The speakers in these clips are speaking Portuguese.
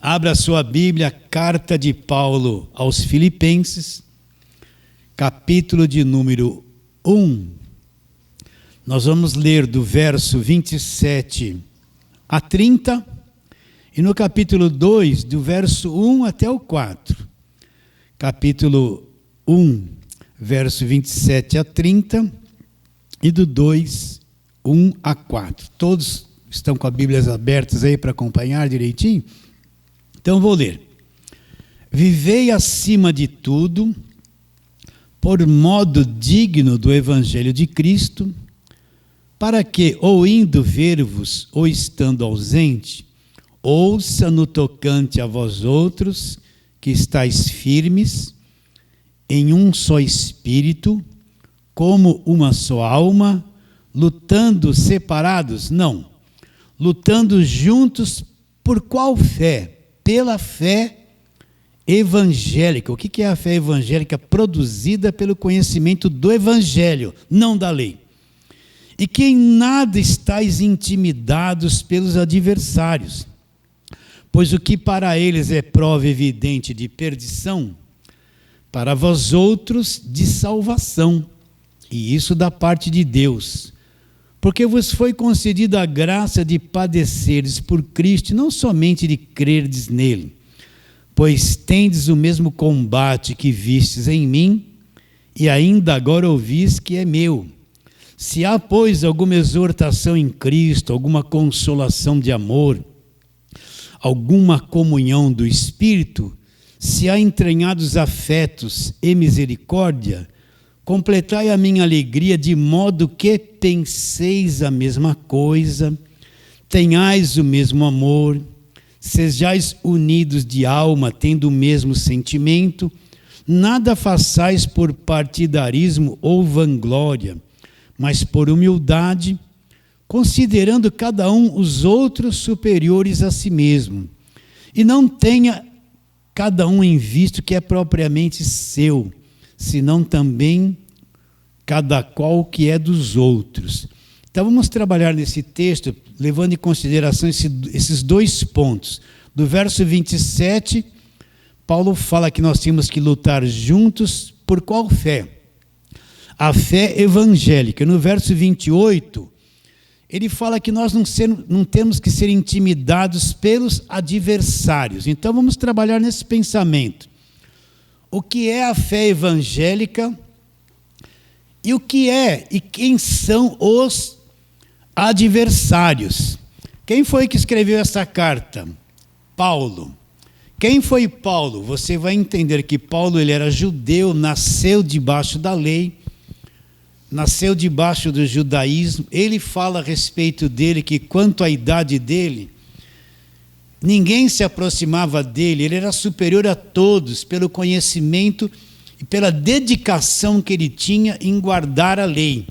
Abra sua Bíblia, carta de Paulo aos Filipenses, capítulo de número 1. Nós vamos ler do verso 27 a 30 e no capítulo 2, do verso 1 até o 4. Capítulo 1, verso 27 a 30 e do 2, 1 a 4. Todos estão com as Bíblias abertas aí para acompanhar direitinho? Então vou ler. Vivei acima de tudo, por modo digno do Evangelho de Cristo, para que, ou indo ver-vos, ou estando ausente, ouça no tocante a vós outros, que estáis firmes, em um só espírito, como uma só alma, lutando separados? Não, lutando juntos por qual fé? Pela fé evangélica. O que é a fé evangélica? Produzida pelo conhecimento do Evangelho, não da lei. E que em nada estáis intimidados pelos adversários, pois o que para eles é prova evidente de perdição, para vós outros de salvação, e isso da parte de Deus. Porque vos foi concedida a graça de padeceres por Cristo, não somente de crerdes nele, pois tendes o mesmo combate que vistes em mim, e ainda agora ouvis que é meu. Se há, pois, alguma exortação em Cristo, alguma consolação de amor, alguma comunhão do Espírito, se há entranhados afetos e misericórdia, completai a minha alegria de modo que penseis a mesma coisa, tenhais o mesmo amor, sejais unidos de alma, tendo o mesmo sentimento, nada façais por partidarismo ou vanglória, mas por humildade, considerando cada um os outros superiores a si mesmo, e não tenha cada um em vista o que é propriamente seu, senão também cada qual que é dos outros. Então vamos trabalhar nesse texto, levando em consideração esses dois pontos. Do verso 27, Paulo fala que nós temos que lutar juntos por qual fé? A fé evangélica. No verso 28, ele fala que nós não temos que ser intimidados pelos adversários. Então vamos trabalhar nesse pensamento. O que é a fé evangélica e o que é e quem são os adversários. Quem foi que escreveu essa carta? Paulo. Quem foi Paulo? Você vai entender que Paulo ele era judeu, nasceu debaixo da lei, nasceu debaixo do judaísmo. Ele fala a respeito dele que quanto à idade dele, ninguém se aproximava dele, ele era superior a todos pelo conhecimento e pela dedicação que ele tinha em guardar a lei.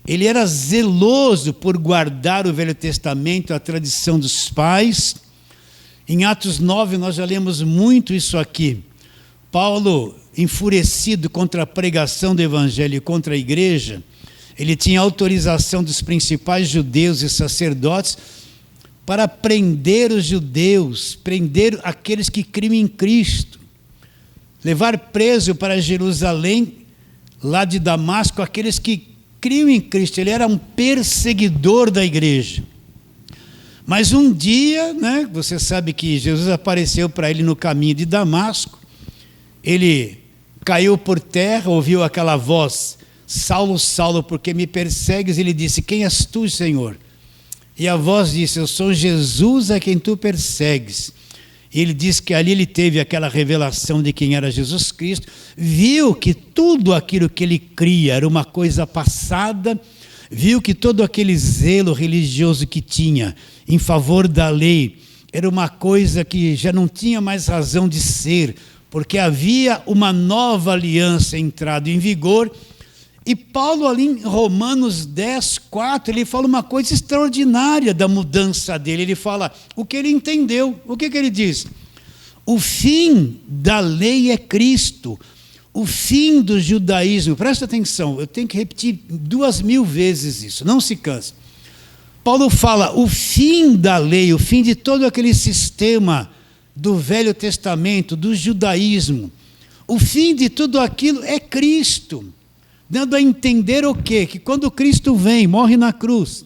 Ele era zeloso por guardar o Velho Testamento, a tradição dos pais. Em Atos 9 nós já lemos muito isso aqui. Paulo, enfurecido contra a pregação do Evangelho e contra a igreja, ele tinha autorização dos principais judeus e sacerdotes para prender os judeus, prender aqueles que criam em Cristo, levar preso para Jerusalém, lá de Damasco, aqueles que criam em Cristo. Ele era um perseguidor da igreja. Mas um dia, você sabe que Jesus apareceu para ele no caminho de Damasco, ele caiu por terra, ouviu aquela voz, Saulo, Saulo, por que me persegues? Ele disse, quem és tu, Senhor? E a voz disse, eu sou Jesus a quem tu persegues. E ele disse que ali ele teve aquela revelação de quem era Jesus Cristo, viu que tudo aquilo que ele cria era uma coisa passada, viu que todo aquele zelo religioso que tinha em favor da lei era uma coisa que já não tinha mais razão de ser, porque havia uma nova aliança entrado em vigor. E Paulo ali em Romanos 10, 4, ele fala uma coisa extraordinária da mudança dele. Ele fala o que ele entendeu. O que ele diz? O fim da lei é Cristo. O fim do judaísmo. Presta atenção, eu tenho que repetir 2000 vezes isso, não se canse. Paulo fala o fim da lei, o fim de todo aquele sistema do Velho Testamento, do judaísmo. O fim de tudo aquilo é Cristo, dando a entender o quê? Que quando Cristo vem, morre na cruz,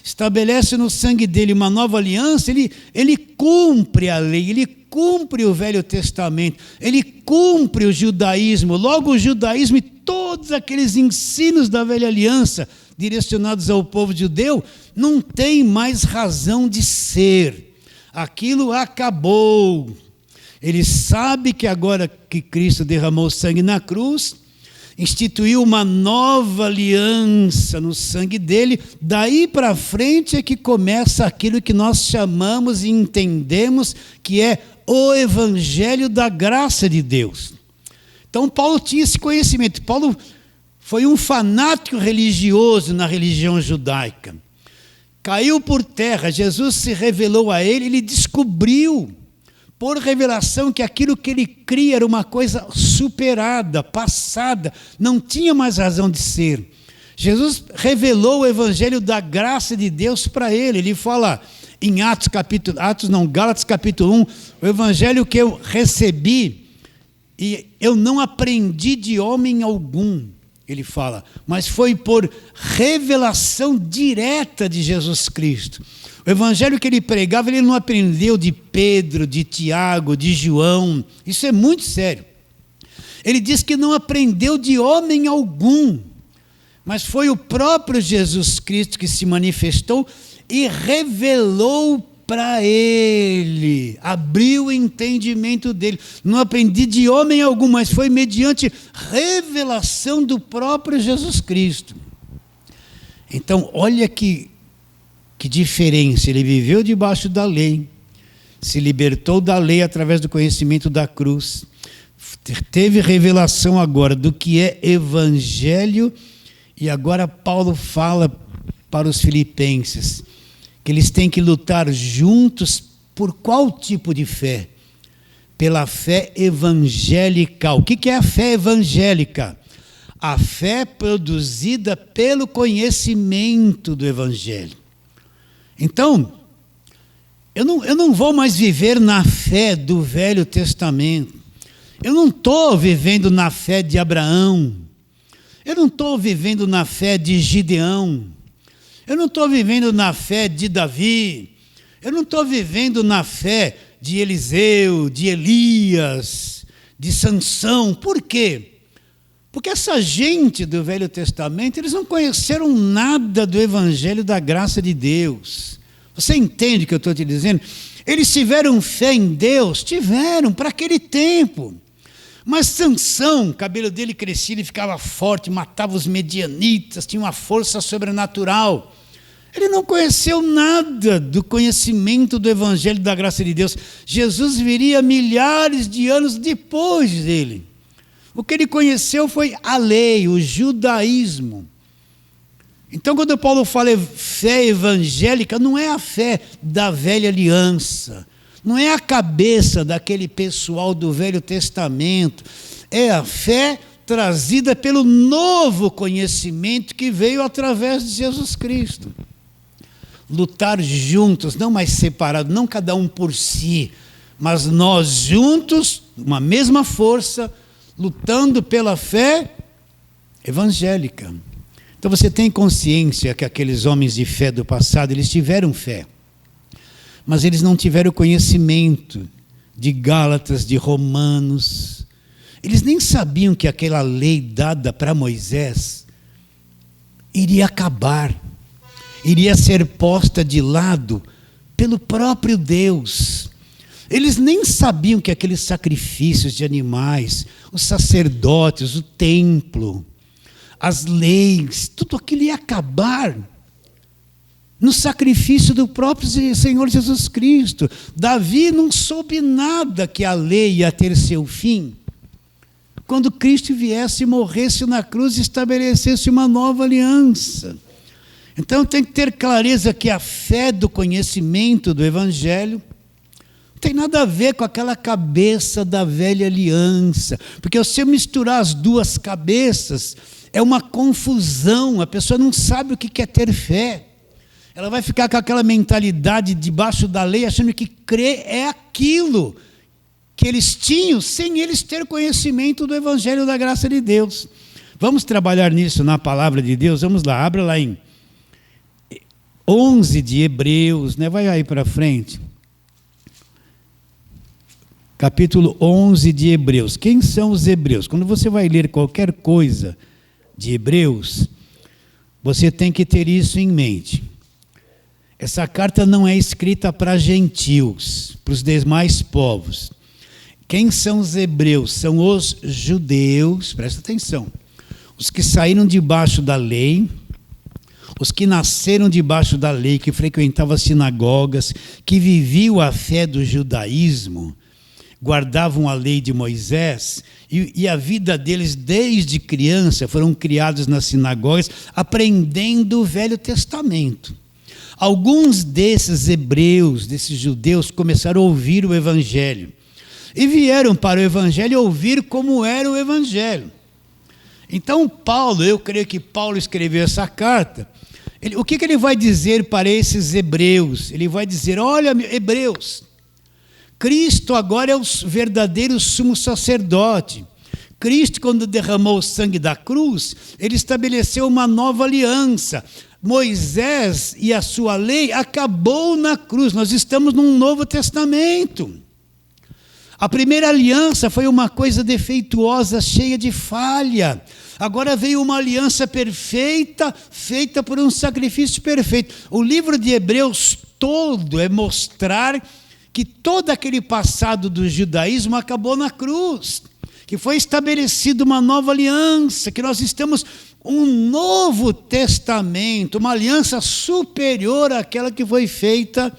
estabelece no sangue dele uma nova aliança, ele cumpre a lei, ele cumpre o Velho Testamento, ele cumpre o judaísmo. Logo, o judaísmo e todos aqueles ensinos da velha aliança direcionados ao povo judeu não tem mais razão de ser. Aquilo acabou. Ele sabe que agora que Cristo derramou sangue na cruz, instituiu uma nova aliança no sangue dele, daí para frente é que começa aquilo que nós chamamos e entendemos que é o Evangelho da graça de Deus. Então Paulo tinha esse conhecimento. Paulo foi um fanático religioso na religião judaica. Caiu por terra, Jesus se revelou a ele, ele descobriu por revelação que aquilo que ele cria era uma coisa superada, passada, não tinha mais razão de ser. Jesus revelou o Evangelho da graça de Deus para ele. Ele fala em Gálatas capítulo 1, o Evangelho que eu recebi e eu não aprendi de homem algum, ele fala, mas foi por revelação direta de Jesus Cristo. O evangelho que ele pregava, ele não aprendeu de Pedro, de Tiago, de João. Isso é muito sério. Ele diz que não aprendeu de homem algum, mas foi o próprio Jesus Cristo que se manifestou e revelou para ele, abriu o entendimento dele. Não aprendi de homem algum, mas foi mediante revelação do próprio Jesus Cristo. Então, olha que diferença. Ele viveu debaixo da lei, se libertou da lei através do conhecimento da cruz, teve revelação agora do que é evangelho, e agora Paulo fala para os filipenses que eles têm que lutar juntos por qual tipo de fé? Pela fé evangélica. O que é a fé evangélica? A fé produzida pelo conhecimento do evangelho. Então, eu não vou mais viver na fé do Velho Testamento. Eu não estou vivendo na fé de Abraão. Eu não estou vivendo na fé de Gideão. Eu não estou vivendo na fé de Davi. Eu não estou vivendo na fé de Eliseu, de Elias, de Sansão. Por quê? Porque essa gente do Velho Testamento, eles não conheceram nada do Evangelho da graça de Deus. Você entende o que eu estou te dizendo? Eles tiveram fé em Deus? Tiveram, para aquele tempo. Mas Sansão, o cabelo dele crescia, ele ficava forte, matava os medianitas, tinha uma força sobrenatural. Ele não conheceu nada do conhecimento do Evangelho da graça de Deus. Jesus viria milhares de anos depois dele. O que ele conheceu foi a lei, o judaísmo. Então, quando Paulo fala fé evangélica, não é a fé da velha aliança, não é a cabeça daquele pessoal do Velho Testamento, é a fé trazida pelo novo conhecimento que veio através de Jesus Cristo. Lutar juntos, não mais separados, não cada um por si, mas nós juntos, uma mesma força, lutando pela fé evangélica. Então você tem consciência que aqueles homens de fé do passado, eles tiveram fé, mas eles não tiveram conhecimento de Gálatas, de Romanos. Eles nem sabiam que aquela lei dada para Moisés iria acabar, iria ser posta de lado pelo próprio Deus. Eles nem sabiam que aqueles sacrifícios de animais, os sacerdotes, o templo, as leis, tudo aquilo ia acabar no sacrifício do próprio Senhor Jesus Cristo. Davi não soube nada que a lei ia ter seu fim quando Cristo viesse e morresse na cruz e estabelecesse uma nova aliança. Então tem que ter clareza que a fé do conhecimento do Evangelho não tem nada a ver com aquela cabeça da velha aliança, porque se eu misturar as duas cabeças, é uma confusão, a pessoa não sabe o que é ter fé. Ela vai ficar com aquela mentalidade debaixo da lei, achando que crer é aquilo que eles tinham, sem eles ter conhecimento do Evangelho da graça de Deus. Vamos trabalhar nisso na palavra de Deus? Vamos lá, abra lá em 11 de Hebreus, né? Vai aí para frente. Capítulo 11 de Hebreus. Quem são os hebreus? Quando você vai ler qualquer coisa de Hebreus, você tem que ter isso em mente. Essa carta não é escrita para gentios, para os demais povos. Quem são os hebreus? São os judeus, presta atenção, os que saíram debaixo da lei, os que nasceram debaixo da lei, que frequentavam as sinagogas, que viviam a fé do judaísmo, guardavam a lei de Moisés, e a vida deles desde criança foram criados nas sinagogas, aprendendo o Velho Testamento. Alguns desses hebreus, desses judeus, começaram a ouvir o Evangelho, e vieram para o Evangelho ouvir como era o Evangelho. Então Paulo, eu creio que Paulo escreveu essa carta, o que ele vai dizer para esses hebreus? Ele vai dizer, olha, hebreus, Cristo agora é o verdadeiro sumo sacerdote. Cristo, quando derramou o sangue da cruz, ele estabeleceu uma nova aliança. Moisés e a sua lei acabou na cruz. Nós estamos num novo testamento. A primeira aliança foi uma coisa defeituosa, cheia de falha. Agora veio uma aliança perfeita, feita por um sacrifício perfeito. O livro de Hebreus todo é mostrar que todo aquele passado do judaísmo acabou na cruz, que foi estabelecida uma nova aliança, que nós estamos um novo testamento, uma aliança superior àquela que foi feita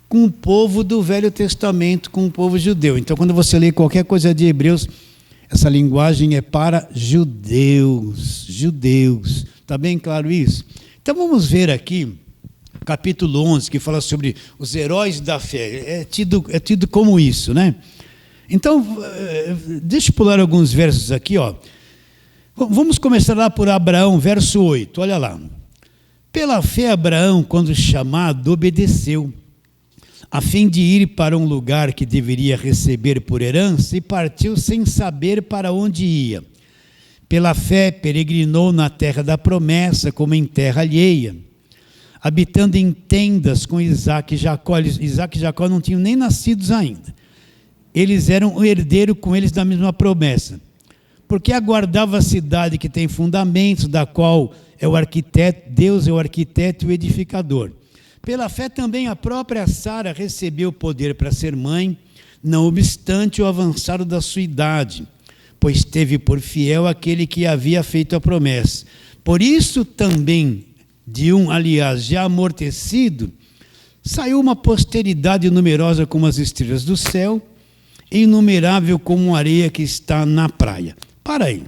com o povo do Velho Testamento, com o povo judeu. Então, quando você lê qualquer coisa de Hebreus, essa linguagem é para judeus. Está bem claro isso? Então, vamos ver aqui, capítulo 11, que fala sobre os heróis da fé. É tido como isso, né? Então, deixa eu pular alguns versos aqui, ó. Vamos começar lá por Abraão, verso 8, olha lá. Pela fé, Abraão, quando chamado, obedeceu, a fim de ir para um lugar que deveria receber por herança, e partiu sem saber para onde ia. Pela fé, peregrinou na terra da promessa, como em terra alheia, habitando em tendas com Isaque e Jacó. Isaque e Jacó não tinham nem nascidos ainda. Eles eram o herdeiro com eles da mesma promessa, porque aguardava a cidade que tem fundamentos, da qual é o arquiteto, Deus é o arquiteto e o edificador. Pela fé também a própria Sara recebeu o poder para ser mãe, não obstante o avançado da sua idade, pois teve por fiel aquele que havia feito a promessa. Por isso também, de um, aliás, já amortecido, saiu uma posteridade numerosa como as estrelas do céu, e inumerável como a areia que está na praia. Para aí.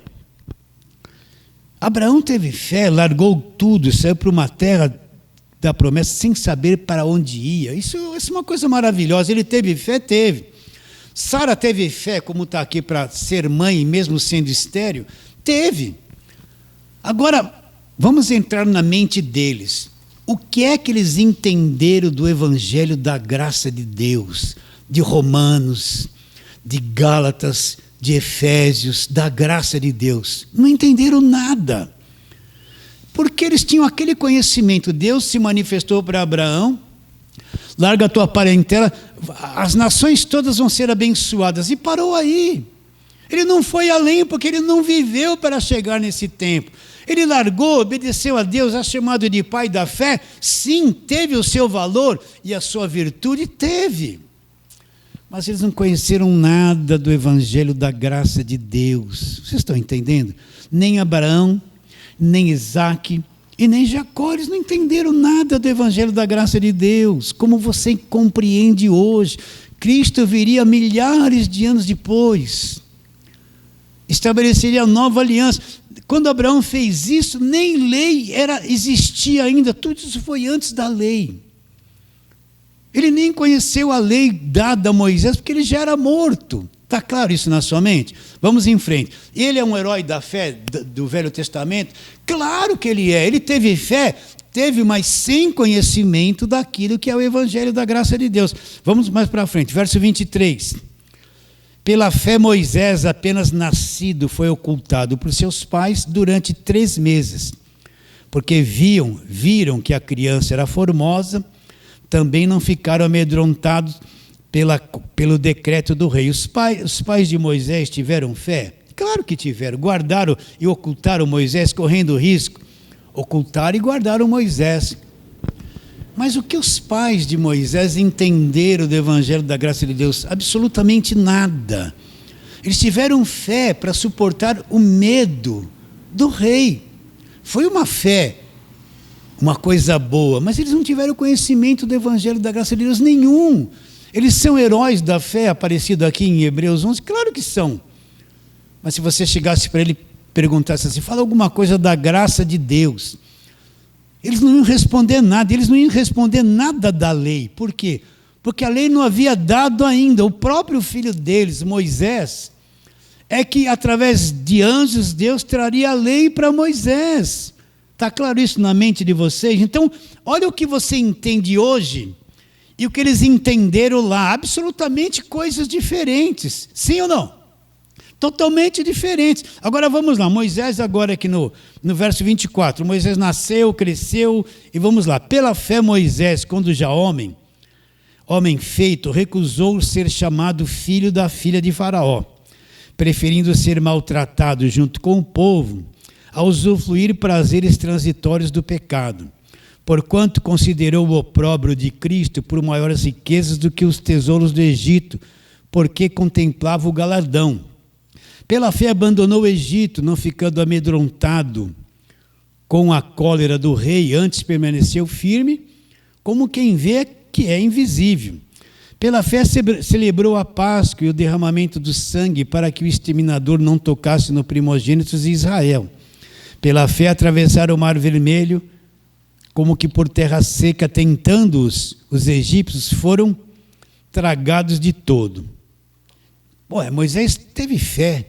Abraão teve fé, largou tudo, saiu para uma terra da promessa sem saber para onde ia. Isso é uma coisa maravilhosa. Ele teve fé? Teve. Sara teve fé, como está aqui, para ser mãe, mesmo sendo estéril? Teve. Agora, vamos entrar na mente deles. O que é que eles entenderam do Evangelho da graça de Deus, de Romanos, de Gálatas, de Efésios, da graça de Deus? Não entenderam nada. Porque eles tinham aquele conhecimento. Deus se manifestou para Abraão, larga a tua parentela, as nações todas vão ser abençoadas. E parou aí. Ele não foi além, porque ele não viveu para chegar nesse tempo. Ele largou, obedeceu a Deus, é chamado de pai da fé. Sim, teve o seu valor e a sua virtude, teve. Mas eles não conheceram nada do Evangelho da graça de Deus. Vocês estão entendendo? Nem Abraão, nem Isaque e nem Jacó, eles não entenderam nada do Evangelho da graça de Deus. Como você compreende hoje? Cristo viria milhares de anos depois, estabeleceria a nova aliança. Quando Abraão fez isso, nem lei existia ainda, tudo isso foi antes da lei. Ele nem conheceu a lei dada a Moisés, porque ele já era morto. Está claro isso na sua mente? Vamos em frente. Ele é um herói da fé do Velho Testamento? Claro que ele é. Ele teve fé teve, mas sem conhecimento daquilo que é o evangelho da graça de Deus. Vamos mais para frente, verso 23. Pela fé Moisés, apenas nascido, foi ocultado por seus pais durante 3 meses, porque viram que a criança era formosa, também não ficaram amedrontados pelo decreto do rei. Os pais de Moisés tiveram fé? Claro que tiveram. Guardaram e ocultaram Moisés, correndo risco. Ocultaram e guardaram Moisés. Mas o que os pais de Moisés entenderam do evangelho da graça de Deus? Absolutamente nada. Eles tiveram fé para suportar o medo do rei. Foi uma fé, uma coisa boa, mas eles não tiveram conhecimento do evangelho da graça de Deus nenhum. Eles são heróis da fé, aparecido aqui em Hebreus 11? Claro que são. Mas se você chegasse para ele e perguntasse assim, fala alguma coisa da graça de Deus, eles não iam responder nada, eles não iam responder nada da lei. Por quê? Porque a lei não havia dado ainda. O próprio filho deles, Moisés, é que através de anjos Deus traria a lei para Moisés. Está claro isso na mente de vocês? Então, olha o que você entende hoje e o que eles entenderam lá. Absolutamente coisas diferentes. Sim ou não? Totalmente diferentes. Agora vamos lá. Moisés agora aqui no verso 24. Moisés nasceu, cresceu e vamos lá. Pela fé Moisés, quando já homem feito, recusou ser chamado filho da filha de Faraó, preferindo ser maltratado junto com o povo, a usufruir prazeres transitórios do pecado, porquanto considerou o opróbrio de Cristo por maiores riquezas do que os tesouros do Egito, porque contemplava o galardão. Pela fé abandonou o Egito, não ficando amedrontado com a cólera do rei, antes permaneceu firme, como quem vê que é invisível. Pela fé celebrou a Páscoa e o derramamento do sangue, para que o exterminador não tocasse no primogênitos de Israel. Pela fé atravessaram o Mar Vermelho, como que por terra seca, tentando-os, os egípcios foram tragados de todo. Moisés teve fé,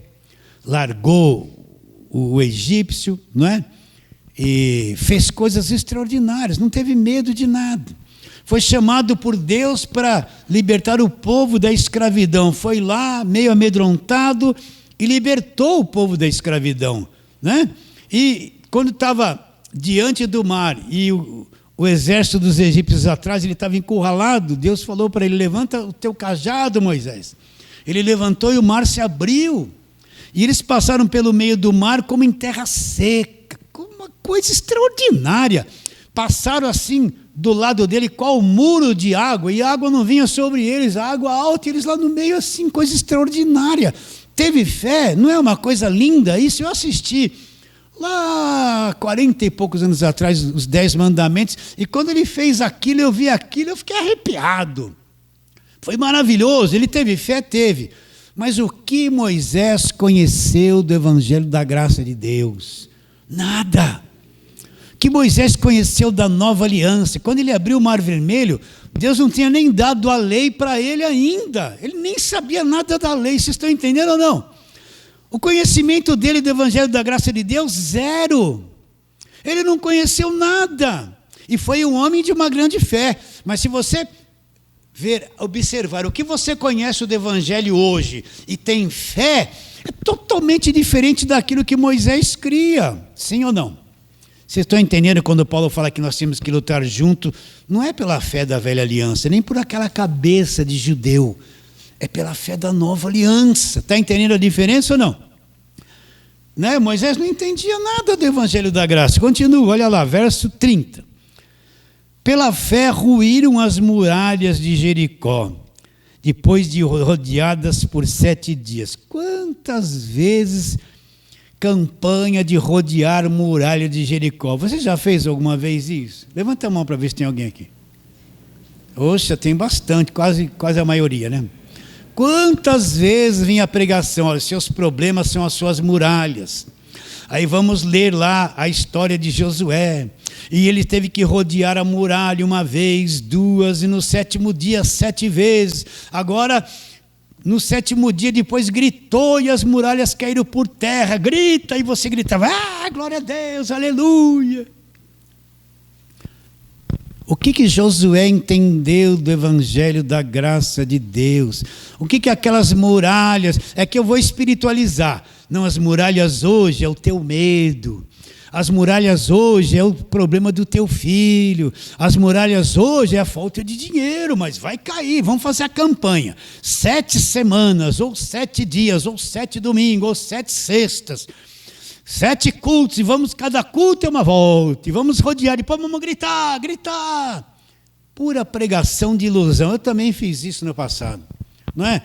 largou o egípcio, não é? E fez coisas extraordinárias, não teve medo de nada. Foi chamado por Deus para libertar o povo da escravidão. Foi lá, meio amedrontado, e libertou o povo da escravidão, né? E quando estava diante do mar e o exército dos egípcios atrás, ele estava encurralado, Deus falou para ele, levanta o teu cajado, Moisés. Ele levantou e o mar se abriu. E eles passaram pelo meio do mar como em terra seca. Uma coisa extraordinária. Passaram assim do lado dele qual muro de água, e a água não vinha sobre eles, a água alta, e eles lá no meio assim, coisa extraordinária. Teve fé, não é uma coisa linda isso? Eu assisti lá 40 e poucos anos atrás, os 10 mandamentos, e quando ele fez aquilo, eu vi aquilo, eu fiquei arrepiado. Foi maravilhoso, ele teve fé, teve. Mas o que Moisés conheceu do evangelho da graça de Deus? Nada. O que Moisés conheceu da nova aliança? Quando ele abriu o Mar Vermelho, Deus não tinha nem dado a lei para ele ainda. Ele nem sabia nada da lei, vocês estão entendendo ou não? O conhecimento dele do evangelho da graça de Deus, zero. Ele não conheceu nada. E foi um homem de uma grande fé. Mas se você observar o que você conhece do evangelho hoje e tem fé, é totalmente diferente daquilo que Moisés cria. Sim ou não? Vocês estão entendendo quando Paulo fala que nós temos que lutar junto? Não é pela fé da velha aliança, nem por aquela cabeça de judeu. É pela fé da nova aliança. Está entendendo a diferença ou não? Né? Moisés não entendia nada do evangelho da graça. Continua, olha lá, verso 30. Pela fé ruíram as muralhas de Jericó, depois de rodeadas por 7 dias. Quantas vezes campanha de rodear muralha de Jericó? Você já fez alguma vez isso? Levanta a mão para ver se tem alguém aqui. Oxa, tem bastante, quase a maioria, né? Quantas vezes vinha a pregação, olha, seus problemas são as suas muralhas. Aí vamos ler lá a história de Josué. E ele teve que rodear a muralha 1 vez, 2, e no 7º dia 7 vezes. Agora, no 7º dia, depois gritou e as muralhas caíram por terra. Grita, e você gritava, glória a Deus, aleluia. O que Josué entendeu do evangelho da graça de Deus? O que aquelas muralhas... É que eu vou espiritualizar. Não, as muralhas hoje é o teu medo. As muralhas hoje é o problema do teu filho. As muralhas hoje é a falta de dinheiro, mas vai cair. Vamos fazer a campanha. 7 semanas, ou 7 dias, ou 7 domingos, ou 7 sextas. 7 cultos, e vamos, cada culto é uma volta. E vamos rodear, depois vamos gritar, gritar. Pura pregação de ilusão. Eu também fiz isso no passado. Não é?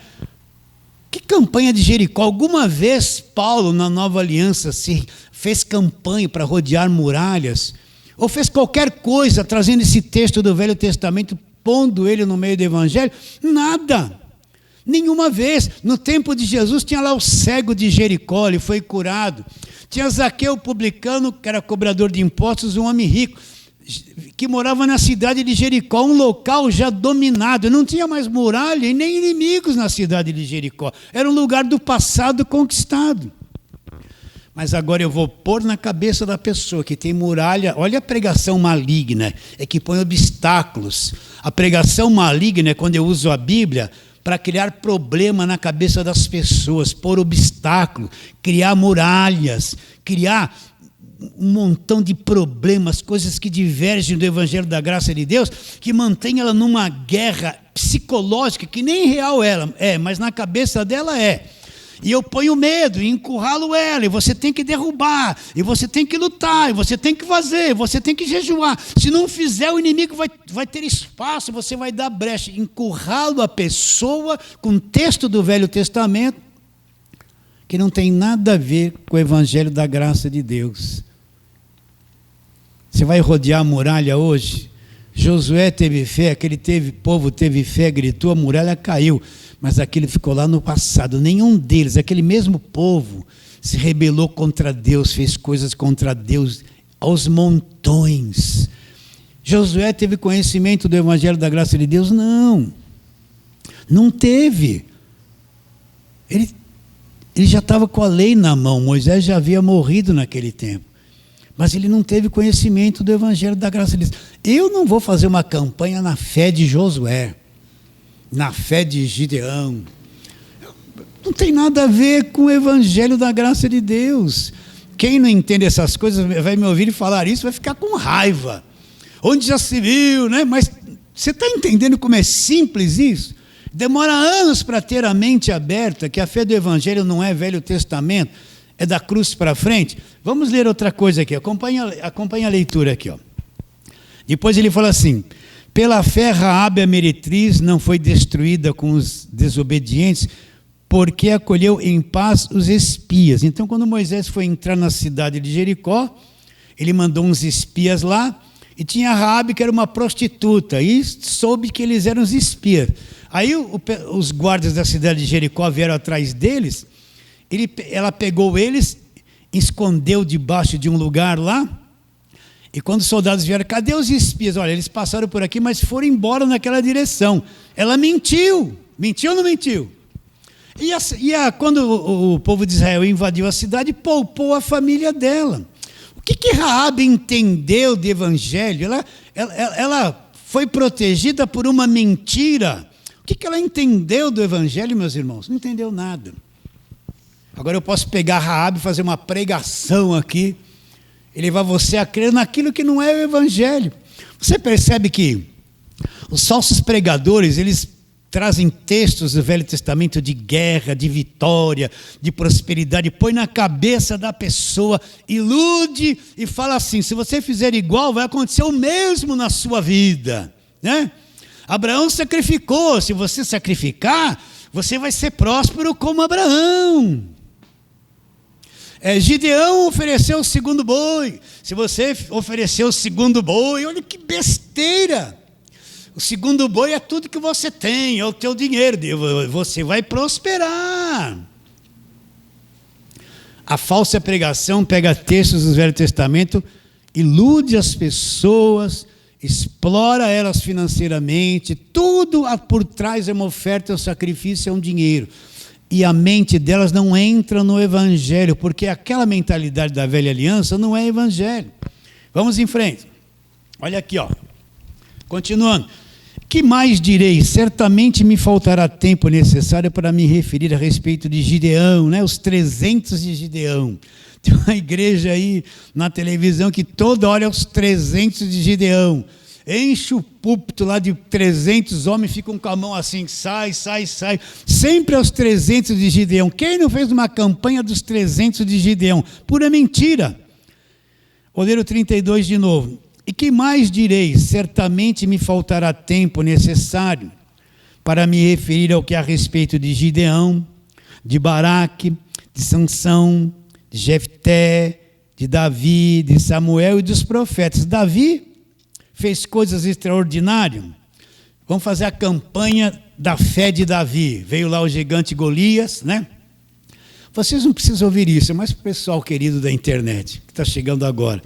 Que campanha de Jericó? Alguma vez Paulo, na Nova Aliança, se fez campanha para rodear muralhas? Ou fez qualquer coisa, trazendo esse texto do Velho Testamento, pondo ele no meio do Evangelho? Nada. Nenhuma vez. No tempo de Jesus tinha lá o cego de Jericó, ele foi curado. Tinha Zaqueu publicano, que era cobrador de impostos, um homem rico, que morava na cidade de Jericó, um local já dominado. Não tinha mais muralha e nem inimigos na cidade de Jericó. Era um lugar do passado conquistado. Mas agora eu vou pôr na cabeça da pessoa que tem muralha. Olha a pregação maligna, é que põe obstáculos. A pregação maligna é quando eu uso a Bíblia para criar problema na cabeça das pessoas, pôr obstáculo, criar muralhas, criar um montão de problemas, coisas que divergem do Evangelho da graça de Deus, que mantém ela numa guerra psicológica, que nem real ela é, mas na cabeça dela é. E eu ponho medo e encurralo ela, e você tem que derrubar, e você tem que lutar, e você tem que fazer, você tem que jejuar. Se não fizer, o inimigo vai ter espaço, você vai dar brecha. Encurralo a pessoa com um texto do Velho Testamento que não tem nada a ver com o Evangelho da graça de Deus. Você vai rodear a muralha hoje? Josué teve fé, povo teve fé, gritou, a muralha caiu. Mas aquilo ficou lá no passado. Nenhum deles, aquele mesmo povo, se rebelou contra Deus, fez coisas contra Deus aos montões. Josué teve conhecimento do Evangelho da graça de Deus? Não. Não teve. Ele já estava com a lei na mão. Moisés já havia morrido naquele tempo. Mas ele não teve conhecimento do Evangelho da graça de Deus. Eu não vou fazer uma campanha na fé de Josué, na fé de Gideão. Não tem nada a ver com o Evangelho da graça de Deus. Quem não entende essas coisas vai me ouvir falar isso, vai ficar com raiva. Onde já se viu, né? Mas você está entendendo como é simples isso? Demora anos para ter a mente aberta, que a fé do Evangelho não é Velho Testamento, é da cruz para frente. Vamos ler outra coisa aqui, acompanha a leitura aqui. Ó. Depois ele fala assim: pela fé Raabe a meretriz não foi destruída com os desobedientes, porque acolheu em paz os espias. Então, quando Moisés foi entrar na cidade de Jericó, ele mandou uns espias lá, e tinha Raabe, que era uma prostituta, e soube que eles eram os espias. Aí os guardas da cidade de Jericó vieram atrás deles, ela pegou eles, escondeu debaixo de um lugar lá, e quando os soldados vieram, cadê os espias? Olha, eles passaram por aqui, mas foram embora naquela direção. Ela mentiu. Mentiu ou não mentiu? Quando o povo de Israel invadiu a cidade, poupou a família dela. O que Raabe entendeu de evangelho? Ela foi protegida por uma mentira. O que ela entendeu do evangelho, meus irmãos? Não entendeu nada. Agora eu posso pegar Raabe e fazer uma pregação aqui, e levar você a crer naquilo que não é o Evangelho. Você percebe que os falsos pregadores, eles trazem textos do Velho Testamento de guerra, de vitória, de prosperidade, põe na cabeça da pessoa, ilude e fala assim: se você fizer igual, vai acontecer o mesmo na sua vida, né? Abraão sacrificou, se você sacrificar, você vai ser próspero como Abraão. Gideão ofereceu o segundo boi. Se você oferecer o segundo boi, olha que besteira. O segundo boi é tudo que você tem, é o teu dinheiro. Você vai prosperar. A falsa pregação pega textos do Velho Testamento, ilude as pessoas, explora elas financeiramente. Tudo por trás é uma oferta, é um sacrifício, é um dinheiro. E a mente delas não entra no Evangelho, porque aquela mentalidade da velha aliança não é Evangelho. Vamos em frente. Olha aqui, ó. Continuando. Que mais direi? Certamente me faltará tempo necessário para me referir a respeito de Gideão, né? Os 300 de Gideão. Tem uma igreja aí na televisão que toda hora é os 300 de Gideão. Enche o púlpito lá de 300 homens, ficam com a mão assim, sai. Sempre aos 300 de Gideão. Quem não fez uma campanha dos 300 de Gideão? Pura mentira. Vou ler o 32 de novo. E que mais direi? Certamente me faltará tempo necessário para me referir ao que a respeito de Gideão, de Baraque, de Sansão, de Jefté, de Davi, de Samuel e dos profetas. Davi fez coisas extraordinárias. Vamos fazer a campanha da fé de Davi. Veio lá o gigante Golias, né? Vocês não precisam ouvir isso, mas para o pessoal querido da internet, que está chegando agora.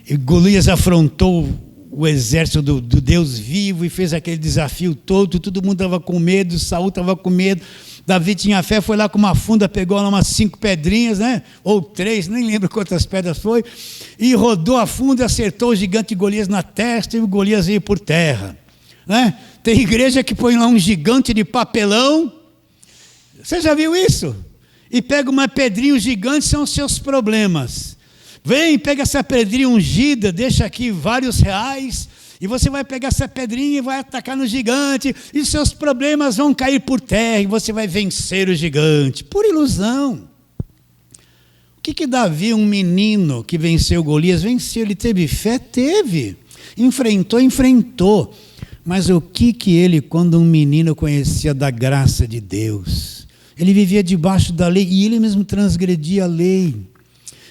E Golias afrontou o exército do Deus vivo e fez aquele desafio todo mundo estava com medo, Saul estava com medo, Davi tinha fé, foi lá com uma funda, pegou lá umas 5 pedrinhas, né? Ou 3, nem lembro quantas pedras foi, e rodou a funda e acertou o gigante Golias na testa e o Golias veio por terra, né? Tem igreja que põe lá um gigante de papelão, você já viu isso? E pega uma pedrinha, os gigantes são os seus problemas. Vem, pega essa pedrinha ungida, deixa aqui vários reais, e você vai pegar essa pedrinha e vai atacar no gigante, e seus problemas vão cair por terra, e você vai vencer o gigante. Pura ilusão. O que Davi, um menino que venceu Golias, venceu? Ele teve fé? Teve. Enfrentou. Mas o que ele, quando um menino, conhecia da graça de Deus? Ele vivia debaixo da lei, e ele mesmo transgredia a lei.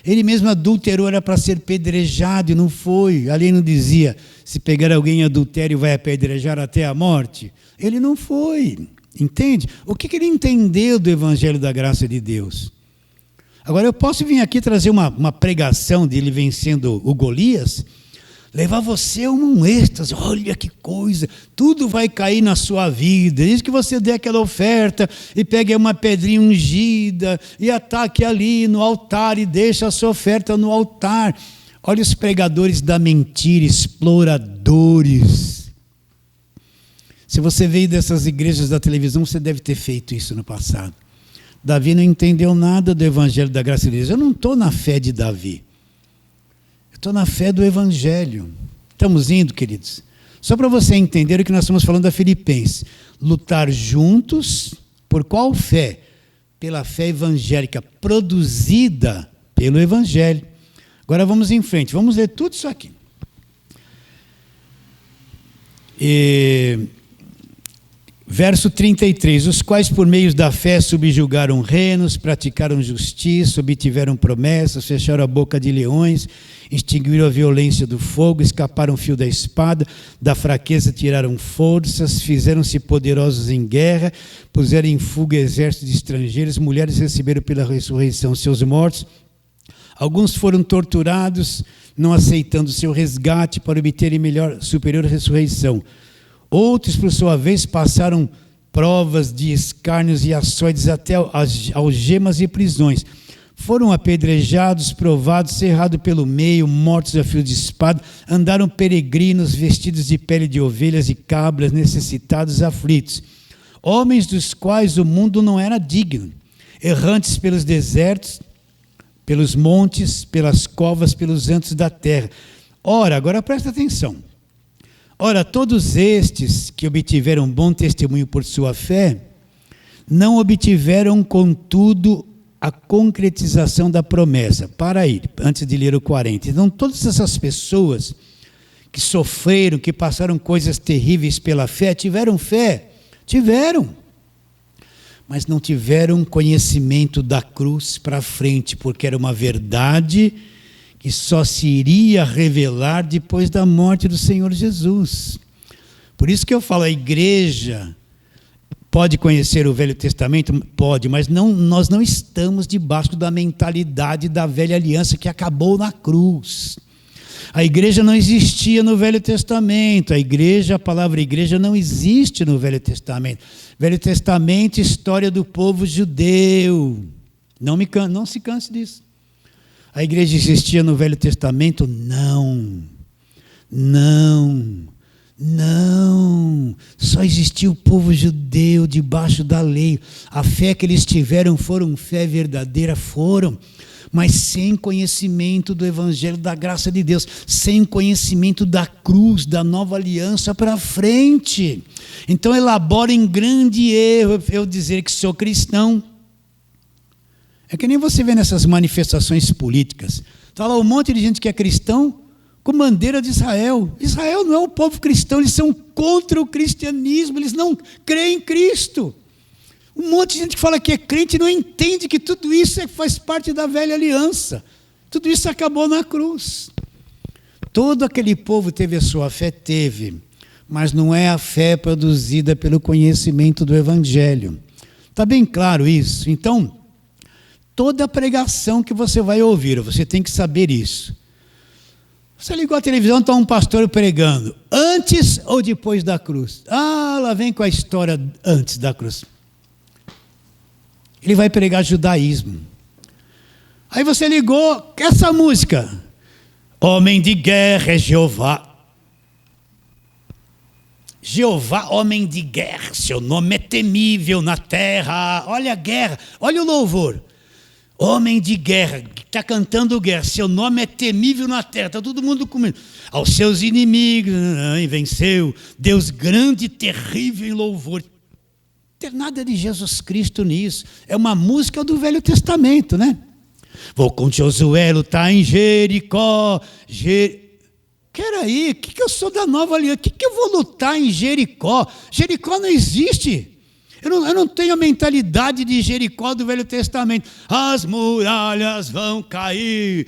Ele mesmo adulterou, era para ser pedrejado e não foi. A lei não dizia, se pegar alguém em adultério vai apedrejar até a morte. Ele não foi, entende? O que ele entendeu do Evangelho da graça de Deus? Agora eu posso vir aqui trazer uma pregação dele vencendo o Golias, levar você a um êxtase, olha que coisa, tudo vai cair na sua vida, desde que você dê aquela oferta e pegue uma pedrinha ungida e ataque ali no altar e deixe a sua oferta no altar. Olha os pregadores da mentira, exploradores. Se você veio dessas igrejas da televisão, você deve ter feito isso no passado. Davi não entendeu nada do Evangelho da graça de Deus. Eu não estou na fé de Davi. Estou na fé do Evangelho. Estamos indo, queridos? Só para você entender o que nós estamos falando da Filipenses. Lutar juntos, por qual fé? Pela fé evangélica, produzida pelo Evangelho. Agora vamos em frente, vamos ler tudo isso aqui. Verso 33, os quais por meio da fé subjugaram reinos, praticaram justiça, obtiveram promessas, fecharam a boca de leões, extinguiram a violência do fogo, escaparam o fio da espada, da fraqueza tiraram forças, fizeram-se poderosos em guerra, puseram em fuga exércitos de estrangeiros, mulheres receberam pela ressurreição seus mortos, alguns foram torturados, não aceitando seu resgate para obterem superior ressurreição. Outros, por sua vez, passaram provas de escárnios e açoites até algemas e prisões. Foram apedrejados, provados, cerrados pelo meio, mortos a fio de espada, andaram peregrinos, vestidos de pele de ovelhas e cabras, necessitados, aflitos. Homens dos quais o mundo não era digno, errantes pelos desertos, pelos montes, pelas covas, pelos antros da terra. Ora, agora presta atenção. Ora, todos estes que obtiveram bom testemunho por sua fé, não obtiveram, contudo, a concretização da promessa. Para aí, antes de ler o 40. Então, todas essas pessoas que sofreram, que passaram coisas terríveis pela fé, tiveram fé? Tiveram. Mas não tiveram conhecimento da cruz para frente, porque era uma verdade que só se iria revelar depois da morte do Senhor Jesus. Por isso que eu falo, a igreja pode conhecer o Velho Testamento? Pode, mas nós não estamos debaixo da mentalidade da velha aliança que acabou na cruz. A igreja não existia no Velho Testamento, a palavra igreja não existe no Velho Testamento. Velho Testamento, história do povo judeu. Não se canse disso. A igreja existia no Velho Testamento? Não. Não, só existia o povo judeu debaixo da lei. A fé que eles tiveram foram fé verdadeira, mas sem conhecimento do evangelho da graça de Deus, sem conhecimento da cruz, da nova aliança para frente. Então elabora em grande erro eu dizer que sou cristão. É que nem você vê nessas manifestações políticas. Está lá um monte de gente que é cristão com bandeira de Israel. Israel não é um povo cristão, eles são contra o cristianismo, eles não creem em Cristo. Um monte de gente que fala que é crente não entende que tudo isso faz parte da velha aliança. Tudo isso acabou na cruz. Todo aquele povo teve a sua fé, mas não é a fé produzida pelo conhecimento do evangelho. Está bem claro isso? Então, toda pregação que você vai ouvir, você tem que saber isso. Você ligou a televisão, está um pastor pregando, antes ou depois da cruz? Ah, lá vem com a história antes da cruz. Ele vai pregar judaísmo. Aí você ligou, essa música, homem de guerra é Jeová. Jeová, homem de guerra, seu nome é temível na terra. Olha a guerra, olha o louvor. Homem de guerra, está cantando guerra, seu nome é temível na terra, está todo mundo comendo. Aos seus inimigos, venceu, Deus grande e terrível em louvor. Não tem nada de Jesus Cristo nisso, é uma música do Velho Testamento, né? Vou com Josué lutar em Jericó. Peraí, o que eu sou da nova aliança? O que eu vou lutar em Jericó? Jericó não existe. Eu não tenho a mentalidade de Jericó do Velho Testamento. As muralhas vão cair.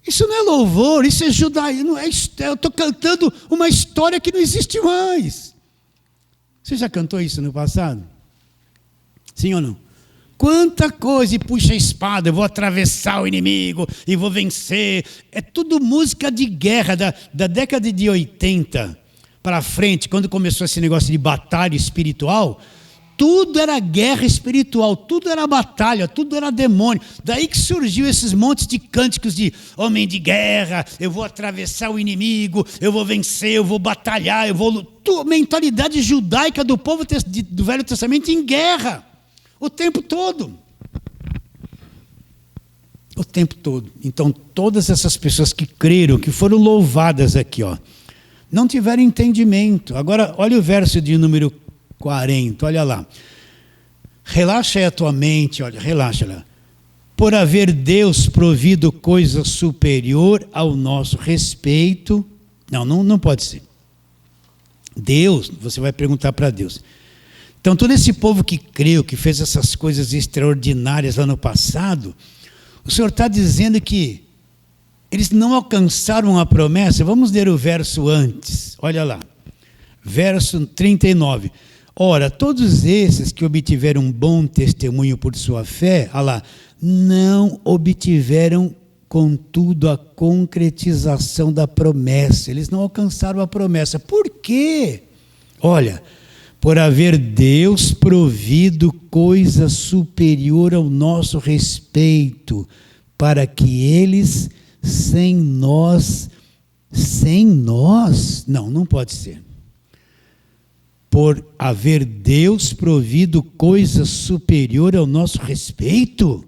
Isso não é louvor, isso é judaísmo. Eu estou cantando uma história que não existe mais. Você já cantou isso no passado? Sim ou não? Quanta coisa, e puxa a espada, eu vou atravessar o inimigo e vou vencer. É tudo música de guerra da década de 80 para frente, quando começou esse negócio de batalha espiritual, tudo era guerra espiritual, tudo era batalha, tudo era demônio. Daí que surgiu esses montes de cânticos de homem de guerra, eu vou atravessar o inimigo, eu vou vencer, eu vou batalhar, mentalidade judaica do povo do Velho Testamento em guerra, o tempo todo. O tempo todo. Então, todas essas pessoas que creram, que foram louvadas aqui, não tiveram entendimento. Agora, olha o verso de número 40, olha lá. Relaxa aí a tua mente, olha, relaxa lá. Por haver Deus provido coisa superior ao nosso respeito. Não pode ser. Deus, você vai perguntar para Deus. Então, todo esse povo que creu, que fez essas coisas extraordinárias lá no passado, o Senhor está dizendo que eles não alcançaram a promessa. Vamos ler o verso antes. Olha lá. Verso 39. Ora, todos esses que obtiveram um bom testemunho por sua fé, olha lá, não obtiveram, contudo, a concretização da promessa. Eles não alcançaram a promessa. Por quê? Olha, por haver Deus provido coisa superior ao nosso respeito, para que eles sem nós, não pode ser. Por haver Deus provido coisa superior ao nosso respeito,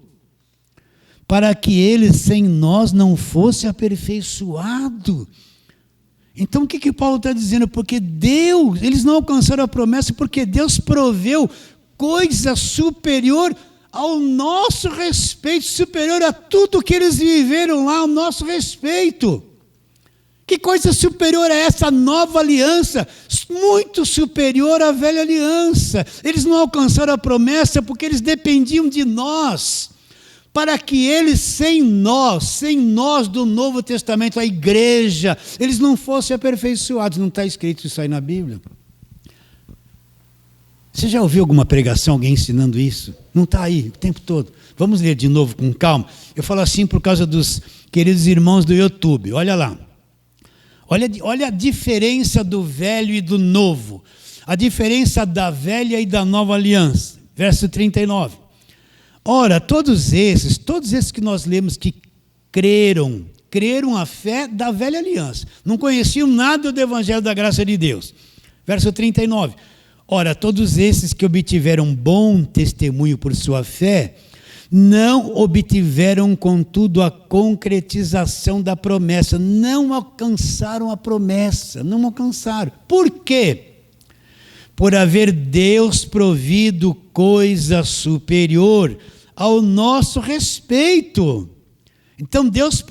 para que ele sem nós não fosse aperfeiçoado. Então o que Paulo está dizendo? Porque Deus, eles não alcançaram a promessa porque Deus proveu coisa superior ao nosso respeito, superior a tudo que eles viveram lá, ao nosso respeito. Que coisa superior é essa nova aliança? Muito superior à velha aliança. Eles não alcançaram a promessa porque eles dependiam de nós, para que eles sem nós do Novo Testamento, a igreja, eles não fossem aperfeiçoados. Não está escrito isso aí na Bíblia? Você já ouviu alguma pregação, alguém ensinando isso? Não está aí o tempo todo. Vamos ler de novo com calma. Eu falo assim por causa dos queridos irmãos do YouTube. Olha lá. Olha a diferença do velho e do novo. A diferença da velha e da nova aliança. Verso 39. Ora, todos esses que nós lemos que creram creram a fé da velha aliança. Não conheciam nada do evangelho da graça de Deus. Verso 39. Ora, todos esses que obtiveram bom testemunho por sua fé, não obtiveram, contudo, a concretização da promessa. Não alcançaram a promessa. Não alcançaram. Por quê? Por haver Deus provido coisa superior ao nosso respeito. Então Deus,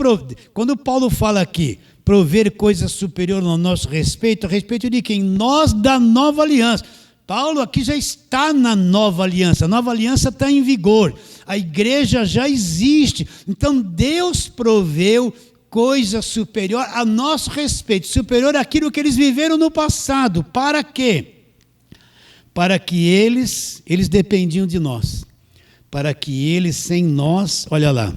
quando Paulo fala aqui, prover coisa superior ao nosso respeito, a respeito de quem? Nós da nova aliança. Paulo aqui já está na nova aliança, a nova aliança está em vigor, a igreja já existe, então Deus proveu coisa superior a nosso respeito, superior àquilo que eles viveram no passado. Para quê? Para que eles dependiam de nós, para que eles sem nós, olha lá,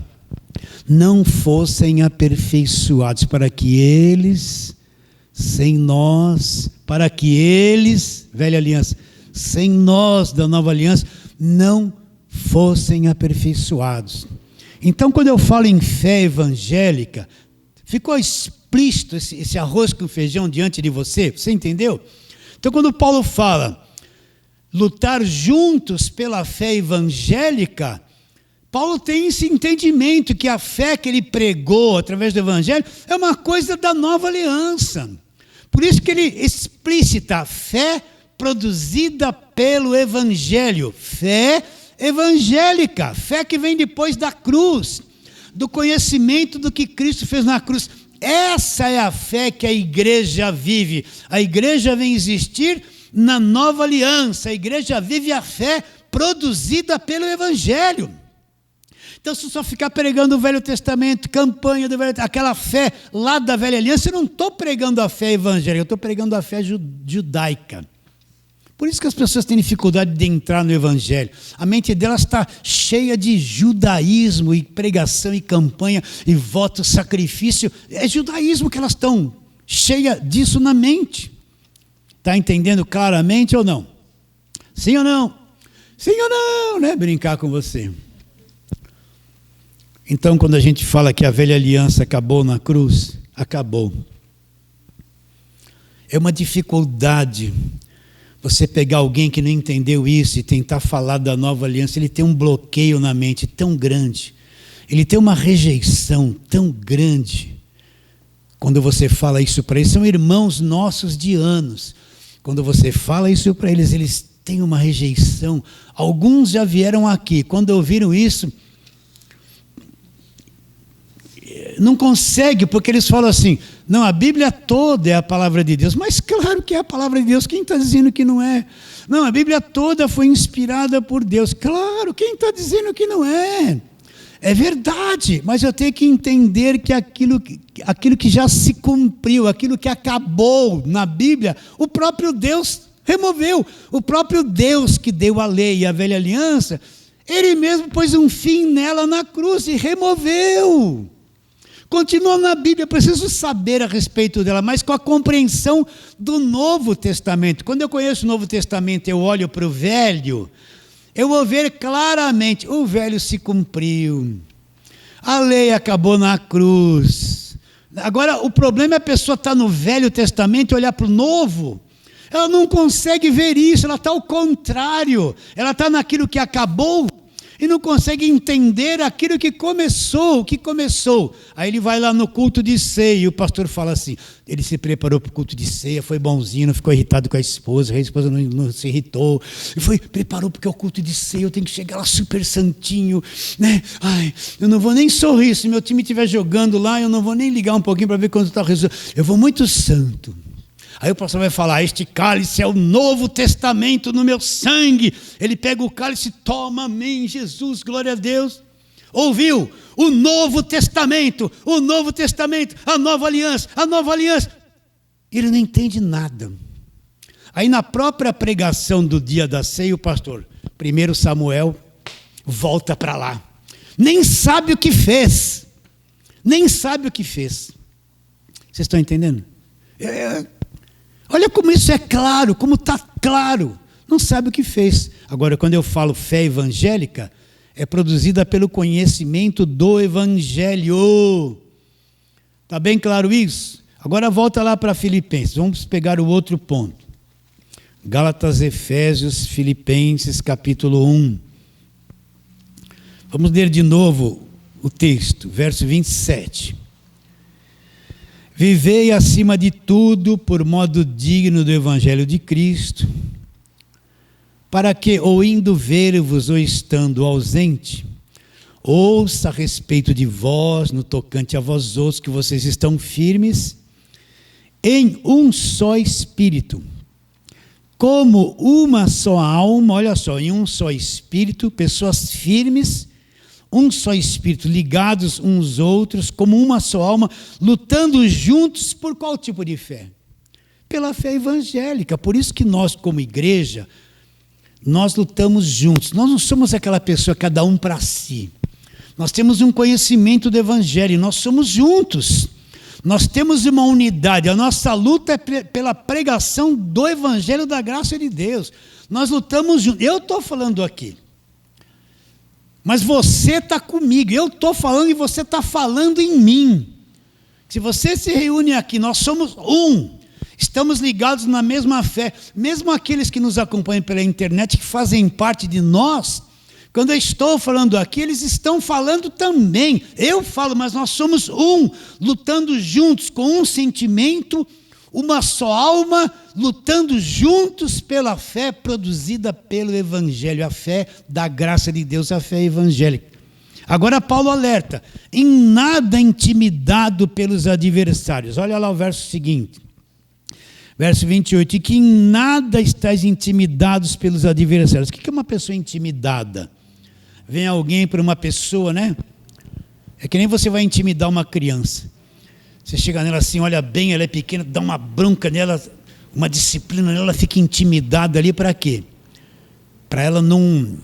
não fossem aperfeiçoados, para que eles sem nós, para que eles, velha aliança, sem nós da nova aliança, não fossem aperfeiçoados. Então, quando eu falo em fé evangélica, ficou explícito esse arroz com feijão diante de você? Você entendeu? Então, quando Paulo fala lutar juntos pela fé evangélica, Paulo tem esse entendimento que a fé que ele pregou através do evangelho é uma coisa da nova aliança. Por isso que ele explicita a fé produzida pelo evangelho, fé evangélica, fé que vem depois da cruz, do conhecimento do que Cristo fez na cruz. Essa é a fé que a igreja vive. A igreja vem existir na nova aliança, a igreja vive a fé produzida pelo evangelho. Então, se eu só ficar pregando o Velho Testamento, campanha do Velho Testamento, aquela fé lá da velha aliança, eu não estou pregando a fé evangélica, eu estou pregando a fé judaica. Por isso que as pessoas têm dificuldade de entrar no evangelho. A mente delas está cheia de judaísmo e pregação e campanha e voto, sacrifício. É judaísmo que elas estão cheias disso na mente. Está entendendo claramente ou não? Sim ou não? Sim ou não, né? Brincar com você. Então, quando a gente fala que a velha aliança acabou na cruz, acabou. É uma dificuldade você pegar alguém que não entendeu isso e tentar falar da nova aliança. Ele tem um bloqueio na mente tão grande, ele tem uma rejeição tão grande. Quando você fala isso para eles, são irmãos nossos de anos. Quando você fala isso para eles, eles têm uma rejeição. Alguns já vieram aqui, quando ouviram isso, não consegue, porque eles falam assim, não, a Bíblia toda é a palavra de Deus. Mas claro que é a palavra de Deus, quem está dizendo que não é? Não, a Bíblia toda foi inspirada por Deus. Claro, quem está dizendo que não é? É verdade, mas eu tenho que entender que aquilo que já se cumpriu, aquilo que acabou na Bíblia, o próprio Deus removeu. O próprio Deus que deu a lei e a velha aliança, Ele mesmo pôs um fim nela na cruz e removeu. Continua na Bíblia, eu preciso saber a respeito dela, mas com a compreensão do Novo Testamento. Quando eu conheço o Novo Testamento, eu olho para o Velho, eu vou ver claramente, o Velho se cumpriu, a lei acabou na cruz. Agora, o problema é a pessoa estar no Velho Testamento e olhar para o Novo. Ela não consegue ver isso, ela está ao contrário, ela está naquilo que acabou, e não consegue entender aquilo que começou, Aí ele vai lá no culto de ceia, e o pastor fala assim, ele se preparou para o culto de ceia, foi bonzinho, não ficou irritado com a esposa não se irritou, preparou porque é o culto de ceia, eu tenho que chegar lá super santinho, né? Ai, eu não vou nem sorrir, se meu time estiver jogando lá, eu não vou nem ligar um pouquinho para ver quanto está o resultado, eu vou muito santo. Aí o pastor vai falar, este cálice é o Novo Testamento no meu sangue. Ele pega o cálice, toma, amém, Jesus, glória a Deus. Ouviu? O Novo Testamento, a nova aliança. Ele não entende nada. Aí na própria pregação do dia da ceia, o pastor, 1 Samuel, volta para lá. Nem sabe o que fez. Vocês estão entendendo? Olha como isso é claro, como está claro. Não sabe o que fez. Agora, quando eu falo fé evangélica, é produzida pelo conhecimento do Evangelho. Está bem claro isso? Agora volta lá para Filipenses. Vamos pegar o outro ponto. Gálatas, Efésios, Filipenses, capítulo 1. Vamos ler de novo o texto, verso 27. Vivei acima de tudo por modo digno do Evangelho de Cristo, para que, ou indo ver-vos ou estando ausente, ouça a respeito de vós, no tocante a vós outros, que vocês estão firmes em um só espírito, como uma só alma, olha só, em um só espírito, pessoas firmes, um só espírito, ligados uns aos outros, como uma só alma, lutando juntos por qual tipo de fé? Pela fé evangélica. Por isso que nós, como igreja, nós lutamos juntos. Nós não somos aquela pessoa, cada um para si. Nós temos um conhecimento do evangelho, nós somos juntos. Nós temos uma unidade, a nossa luta é pela pregação do evangelho da graça de Deus. Nós lutamos juntos. Eu estou falando aqui, mas você está comigo. Eu estou falando e você está falando em mim. Se você se reúne aqui, nós somos um. Estamos ligados na mesma fé. Mesmo aqueles que nos acompanham pela internet, que fazem parte de nós, quando eu estou falando aqui, eles estão falando também. Eu falo, mas nós somos um, lutando juntos, com um sentimento, uma só alma, lutando juntos pela fé produzida pelo Evangelho, a fé da graça de Deus, a fé evangélica. Agora Paulo alerta, em nada intimidado pelos adversários. Olha lá o verso seguinte, verso 28, e que em nada estáis intimidados pelos adversários. O que é uma pessoa intimidada? Vem alguém para uma pessoa, né? É que nem você vai intimidar uma criança. Você chega nela assim, olha bem, ela é pequena, dá uma bronca nela, uma disciplina nela, ela fica intimidada ali para quê? Para ela não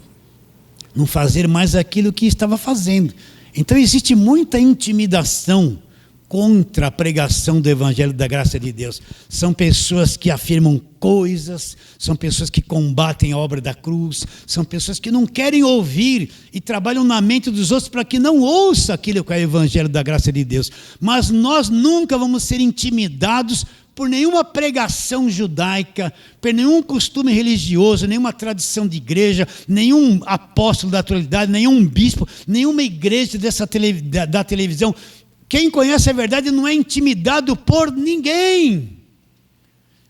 fazer mais aquilo que estava fazendo. Então existe muita intimidação contra a pregação do Evangelho da graça de Deus. São pessoas que afirmam coisas, são pessoas que combatem a obra da cruz, são pessoas que não querem ouvir e trabalham na mente dos outros para que não ouça aquilo que é o Evangelho da graça de Deus. Mas nós nunca vamos ser intimidados por nenhuma pregação judaica, por nenhum costume religioso, nenhuma tradição de igreja, nenhum apóstolo da atualidade, nenhum bispo, nenhuma igreja da televisão. Quem conhece a verdade não é intimidado por ninguém.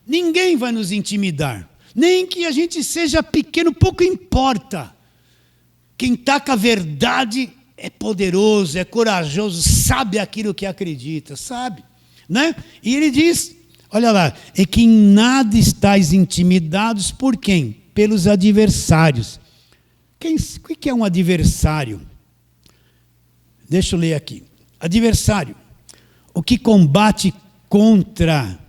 Ninguém vai nos intimidar. Nem que a gente seja pequeno, pouco importa. Quem está com a verdade é poderoso, é corajoso, sabe aquilo que acredita, sabe? Né? E ele diz, olha lá, é que em nada estáis intimidados por quem? Pelos adversários. O que é um adversário? Deixa eu ler aqui. Adversário, o que combate contra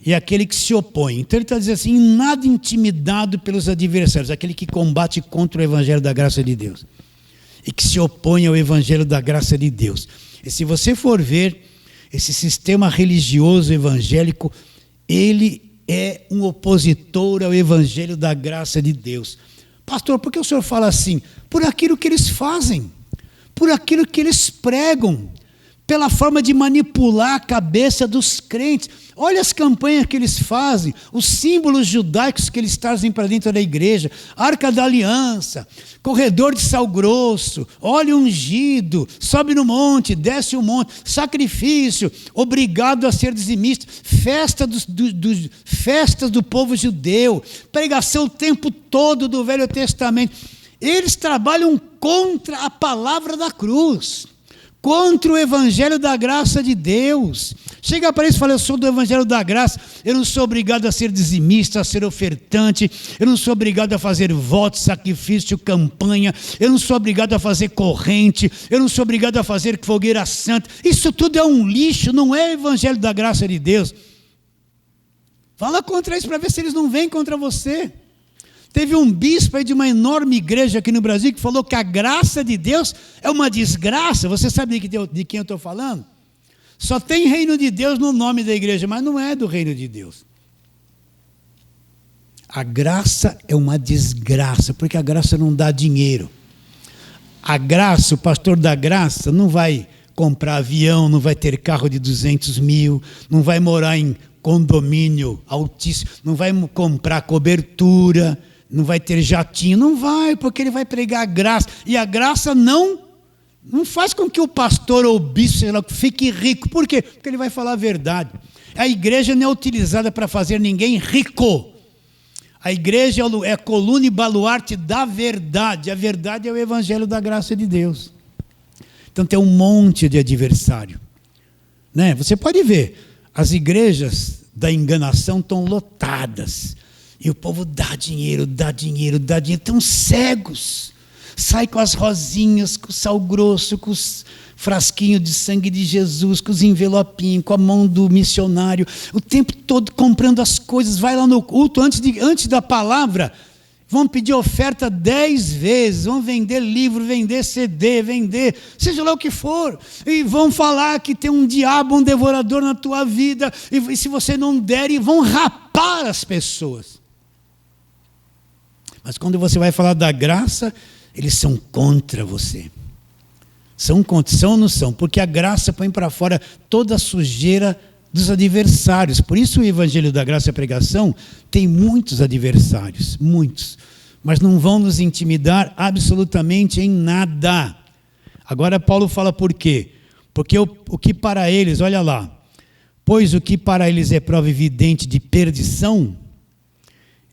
e aquele que se opõe. Então ele está dizendo assim, nada intimidado pelos adversários, aquele que combate contra o Evangelho da graça de Deus e que se opõe ao Evangelho da graça de Deus. E se você for ver esse sistema religioso evangélico, ele é um opositor ao Evangelho da graça de Deus. Pastor, por que o senhor fala assim? Por aquilo que eles fazem, por aquilo que eles pregam, pela forma de manipular a cabeça dos crentes. Olha as campanhas que eles fazem, os símbolos judaicos que eles trazem para dentro da igreja, Arca da Aliança, corredor de sal grosso, óleo ungido, sobe no monte, desce o monte, sacrifício, obrigado a ser dizimista, festas do povo judeu, pregação o tempo todo do Velho Testamento. Eles trabalham contra a palavra da cruz, contra o Evangelho da graça de Deus. Chega para eles e fala, eu sou do Evangelho da graça, eu não sou obrigado a ser dizimista, a ser ofertante, eu não sou obrigado a fazer voto, sacrifício, campanha, eu não sou obrigado a fazer corrente, eu não sou obrigado a fazer fogueira santa. Isso tudo é um lixo, não é Evangelho da graça de Deus. Fala contra isso para ver se eles não vêm contra você. Teve um bispo aí de uma enorme igreja aqui no Brasil que falou que a graça de Deus é uma desgraça. Você sabe de quem eu estou falando? Só tem reino de Deus no nome da igreja, mas não é do reino de Deus. A graça é uma desgraça, porque a graça não dá dinheiro. A graça, o pastor da graça, não vai comprar avião, não vai ter carro de 200 mil, não vai morar em condomínio altíssimo, não vai comprar cobertura, não vai ter jatinho, não vai, porque ele vai pregar a graça. E a graça não faz com que o pastor ou o bispo, sei lá, fique rico. Por quê? Porque ele vai falar a verdade. A igreja não é utilizada para fazer ninguém rico. A igreja é a coluna e baluarte da verdade. A verdade é o evangelho da graça de Deus. Então tem um monte de adversário, né? Você pode ver, as igrejas da enganação estão lotadas. E o povo dá dinheiro, estão cegos. Sai com as rosinhas, com o sal grosso, com os frasquinhos de sangue de Jesus, com os envelopinhos, com a mão do missionário, o tempo todo comprando as coisas. Vai lá no culto, antes da palavra, vão pedir oferta 10 vezes, vão vender livro, vender CD, vender, seja lá o que for, e vão falar que tem um diabo, um devorador na tua vida, e se você não der, e vão rapar as pessoas. Mas quando você vai falar da graça, eles são contra você. São ou não são? Porque a graça põe para fora toda a sujeira dos adversários. Por isso o Evangelho da Graça e a pregação tem muitos adversários, muitos. Mas não vão nos intimidar absolutamente em nada. Agora Paulo fala por quê? Porque o que para eles, olha lá, pois o que para eles é prova evidente de perdição,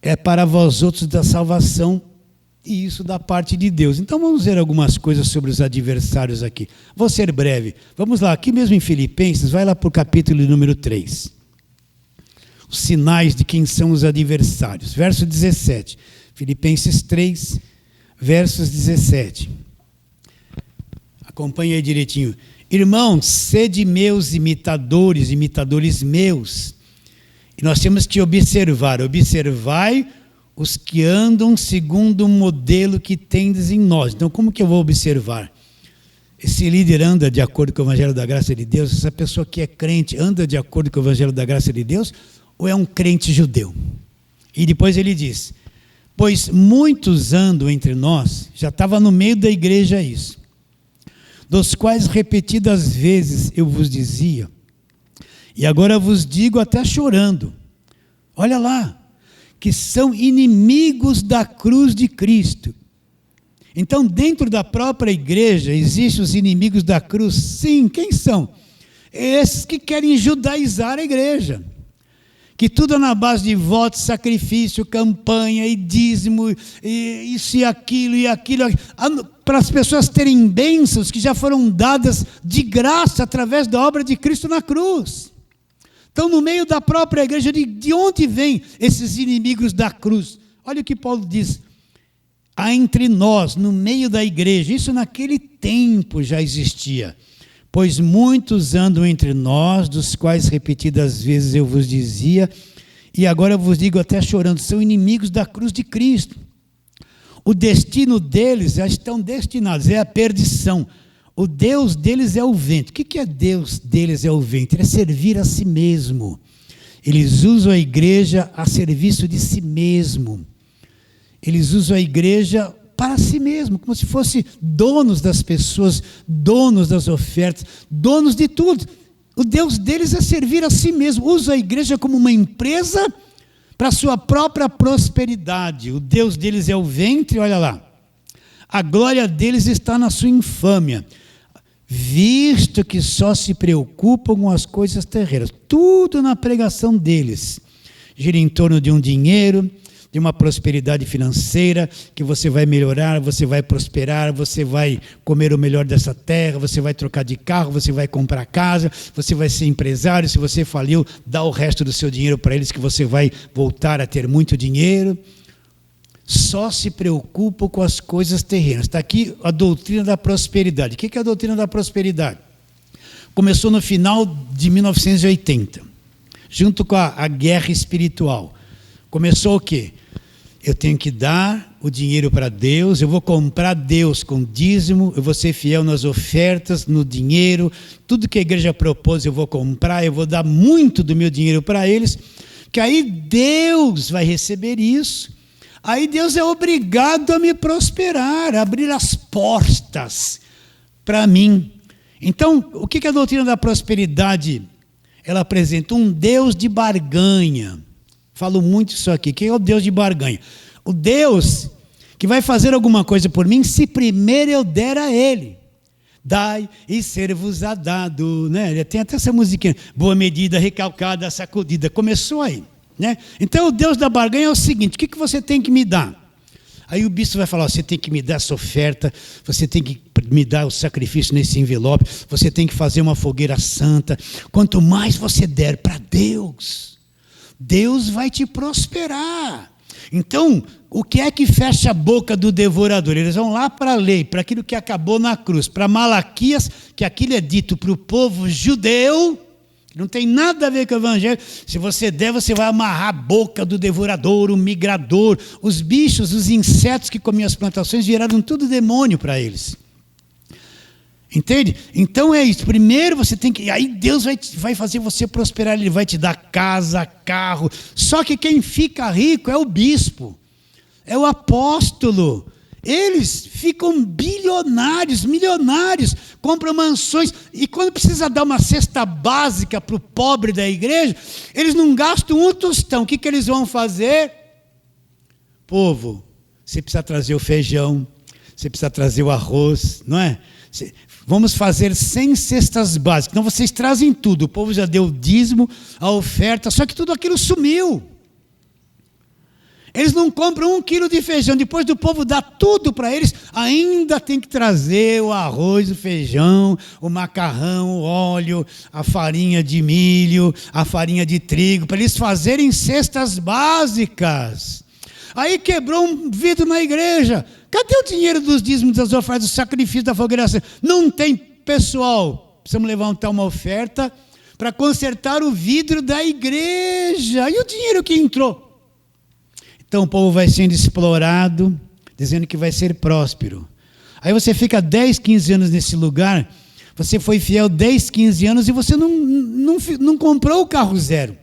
é para vós outros da salvação, e isso da parte de Deus. Então vamos ver algumas coisas sobre os adversários aqui. Vou ser breve. Vamos lá, aqui mesmo em Filipenses, vai lá para o capítulo número 3. Os sinais de quem são os adversários. Verso 17. Filipenses 3, versos 17. Acompanha aí direitinho. Irmãos, sede meus imitadores, imitadores meus. E nós temos que observai os que andam segundo o modelo que tendes em nós. Então, como que eu vou observar? Esse líder anda de acordo com o Evangelho da Graça de Deus? Essa pessoa que é crente anda de acordo com o Evangelho da Graça de Deus? Ou é um crente judeu? E depois ele diz, pois muitos andam entre nós, já estava no meio da igreja isso, dos quais repetidas vezes eu vos dizia, e agora vos digo até chorando, olha lá, que são inimigos da cruz de Cristo. Então, dentro da própria igreja, existem os inimigos da cruz? Sim, quem são? Esses que querem judaizar a igreja. Que tudo é na base de voto, sacrifício, campanha e dízimo, e isso e aquilo, para as pessoas terem bênçãos que já foram dadas de graça através da obra de Cristo na cruz. Então, no meio da própria igreja, de onde vêm esses inimigos da cruz? Olha o que Paulo diz. Há entre nós, no meio da igreja, isso naquele tempo já existia. Pois muitos andam entre nós, dos quais repetidas vezes eu vos dizia, e agora eu vos digo até chorando, são inimigos da cruz de Cristo. O destino deles já estão destinados, é a perdição. O Deus deles é o vento. O que é Deus deles é o vento? É servir a si mesmo. Eles usam a igreja a serviço de si mesmo. Eles usam a igreja para si mesmo, como se fossem donos das pessoas, donos das ofertas, donos de tudo. O Deus deles é servir a si mesmo. Usa a igreja como uma empresa para a sua própria prosperidade. O Deus deles é o ventre, olha lá. A glória deles está na sua infâmia, visto que só se preocupam com as coisas terrenas. Tudo na pregação deles gira em torno de um dinheiro, de uma prosperidade financeira, que você vai melhorar, você vai prosperar, você vai comer o melhor dessa terra, você vai trocar de carro, você vai comprar casa, você vai ser empresário, se você faliu, dá o resto do seu dinheiro para eles que você vai voltar a ter muito dinheiro. Só se preocupam com as coisas terrenas. Está aqui a doutrina da prosperidade. O que é a doutrina da prosperidade? Começou no final de 1980, junto com a guerra espiritual. Começou o quê? Eu tenho que dar o dinheiro para Deus, eu vou comprar Deus com dízimo, eu vou ser fiel nas ofertas, no dinheiro, tudo que a igreja propôs eu vou comprar, eu vou dar muito do meu dinheiro para eles, que aí Deus vai receber isso, aí Deus é obrigado a me prosperar, a abrir as portas para mim. Então, o que a doutrina da prosperidade ela apresenta? Um Deus de barganha. Falo muito isso aqui. Quem é o Deus de barganha? O Deus que vai fazer alguma coisa por mim se primeiro eu der a Ele. Dai e ser-vos-á dado. Né? Tem até essa musiquinha. Boa medida, recalcada, sacudida. Começou aí. Né? Então o Deus da barganha é o seguinte: o que você tem que me dar? Aí o bispo vai falar: você tem que me dar essa oferta, você tem que me dar o sacrifício nesse envelope, você tem que fazer uma fogueira santa. Quanto mais você der para Deus, Deus vai te prosperar. Então, o que é que fecha a boca do devorador? Eles vão lá para a lei, para aquilo que acabou na cruz, para Malaquias, que aquilo é dito para o povo judeu. Não tem nada a ver com o evangelho. Se você der, você vai amarrar a boca do devorador, o migrador. Os bichos, os insetos que comiam as plantações viraram tudo demônio para eles. Entende? Então é isso. Primeiro você tem que... Aí Deus vai fazer você prosperar. Ele vai te dar casa, carro. Só que quem fica rico é o bispo. É o apóstolo. Eles ficam bilionários, milionários, compram mansões, e quando precisa dar uma cesta básica para o pobre da igreja, eles não gastam um tostão. O que eles vão fazer? Povo, você precisa trazer o feijão, você precisa trazer o arroz, não é? Vamos fazer 100 cestas básicas. Então vocês trazem tudo, o povo já deu o dízimo, a oferta, só que tudo aquilo sumiu. Eles não compram 1 quilo de feijão. Depois do povo dar tudo para eles, ainda tem que trazer o arroz, o feijão, o macarrão, o óleo, a farinha de milho, a farinha de trigo, para eles fazerem cestas básicas. Aí quebrou um vidro na igreja. Cadê o dinheiro dos dízimos, das ofertas, do sacrifício, da fogueira? Não tem, pessoal. Precisamos levantar uma oferta para consertar o vidro da igreja. E o dinheiro que entrou? Então o povo vai sendo explorado, dizendo que vai ser próspero. Aí você fica 10, 15 anos nesse lugar, você foi fiel 10, 15 anos e você não comprou o carro zero.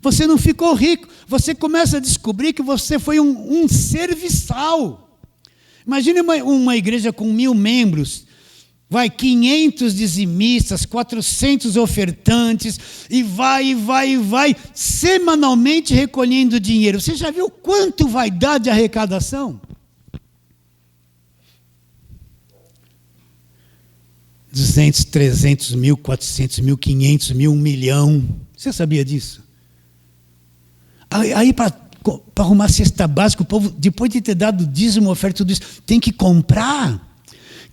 Você não ficou rico. Você começa a descobrir que você foi um serviçal. Imagine uma igreja com 1.000 membros. Vai 500 dizimistas, 400 ofertantes, e vai, semanalmente recolhendo dinheiro. Você já viu quanto vai dar de arrecadação? 200, 300 mil, 400 mil, 500 mil, 1 milhão. Você sabia disso? Aí para arrumar cesta básica, o povo, depois de ter dado dízimo, oferta, tudo isso, tem que comprar.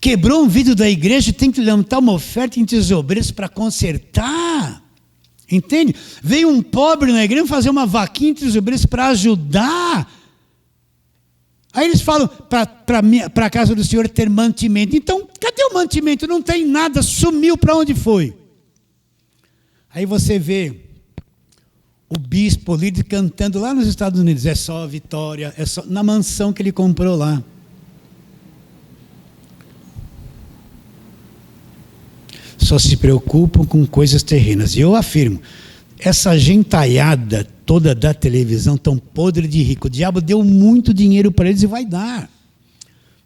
Quebrou um vidro da igreja, tem que levantar uma oferta em tesoubreiros para consertar. Entende? Veio um pobre na igreja fazer uma vaquinha em tesoubreiros para ajudar. Aí eles falam para a casa do Senhor ter mantimento. Então, cadê o mantimento? Não tem nada, sumiu, para onde foi? Aí você vê o bispo, o líder cantando lá nos Estados Unidos. É só vitória, é só na mansão que ele comprou lá. Só se preocupam com coisas terrenas. E eu afirmo, essa gentaiada toda da televisão tão podre de rico, o diabo deu muito dinheiro para eles e vai dar.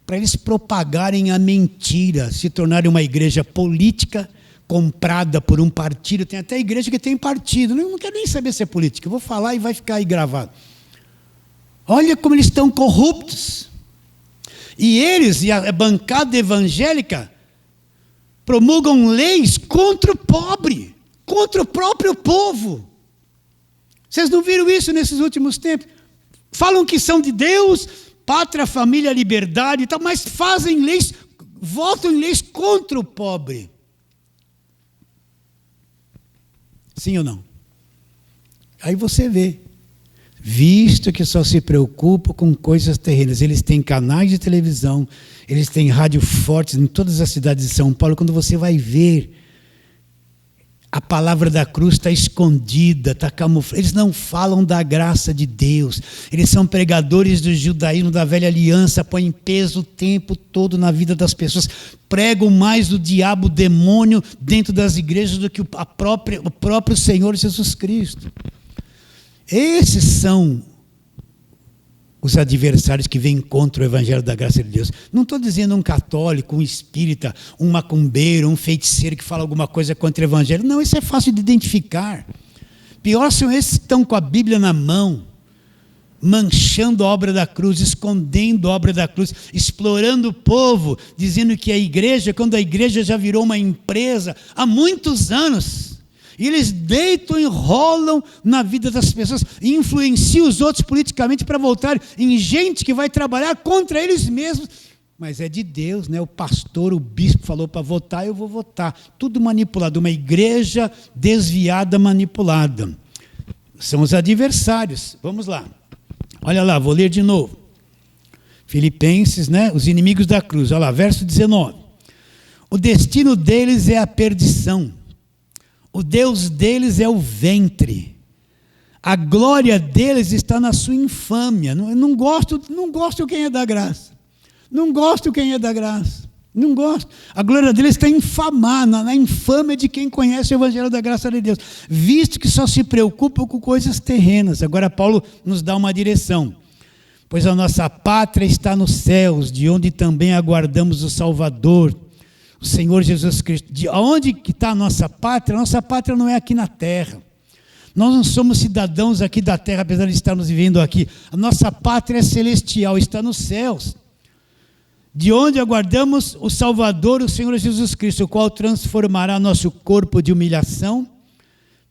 Para eles propagarem a mentira, se tornarem uma igreja política, comprada por um partido. Tem até igreja que tem partido. Eu não quero nem saber se é política. Eu vou falar e vai ficar aí gravado. Olha como eles estão corruptos. E eles, e a bancada evangélica, promulgam leis contra o pobre, contra o próprio povo. Vocês não viram isso nesses últimos tempos? Falam que são de Deus, pátria, família, liberdade e tal, mas fazem leis, votam em leis contra o pobre. Sim ou não? Aí você vê, visto que só se preocupa com coisas terrenas, eles têm canais de televisão, eles têm rádio fortes em todas as cidades de São Paulo. Quando você vai ver, a palavra da cruz está escondida, está camuflada. Eles não falam da graça de Deus. Eles são pregadores do judaísmo, da velha aliança, põem peso o tempo todo na vida das pessoas. Pregam mais o diabo, o demônio, dentro das igrejas do que o próprio Senhor Jesus Cristo. Esses são os adversários que vêm contra o Evangelho da graça de Deus. Não estou dizendo um católico, um espírita, um macumbeiro, um feiticeiro que fala alguma coisa contra o Evangelho. Não, isso é fácil de identificar. Pior são esses que estão com a Bíblia na mão, manchando a obra da cruz, escondendo a obra da cruz, explorando o povo, dizendo que a igreja, quando a igreja já virou uma empresa há muitos anos, e eles deitam, enrolam na vida das pessoas, e influenciam os outros politicamente para voltar em gente que vai trabalhar contra eles mesmos. Mas é de Deus, né? O pastor, o bispo falou para votar, eu vou votar. Tudo manipulado, uma igreja desviada, manipulada. São os adversários. Vamos lá. Olha lá, vou ler de novo. Filipenses, né? Os inimigos da cruz. Olha lá, verso 19. O destino deles é a perdição. O Deus deles é o ventre. A glória deles está na sua infâmia. Não gosto quem é da graça. Não gosto quem é da graça. Não gosto. A glória deles está infamada, na infâmia de quem conhece o Evangelho da graça de Deus, visto que só se preocupam com coisas terrenas. Agora Paulo nos dá uma direção. Pois a nossa pátria está nos céus, de onde também aguardamos o Salvador, o Senhor Jesus Cristo. De onde que está a nossa pátria? A nossa pátria não é aqui na terra. Nós não somos cidadãos aqui da terra, apesar de estarmos vivendo aqui. A nossa pátria é celestial, está nos céus. De onde aguardamos o Salvador, o Senhor Jesus Cristo, o qual transformará nosso corpo de humilhação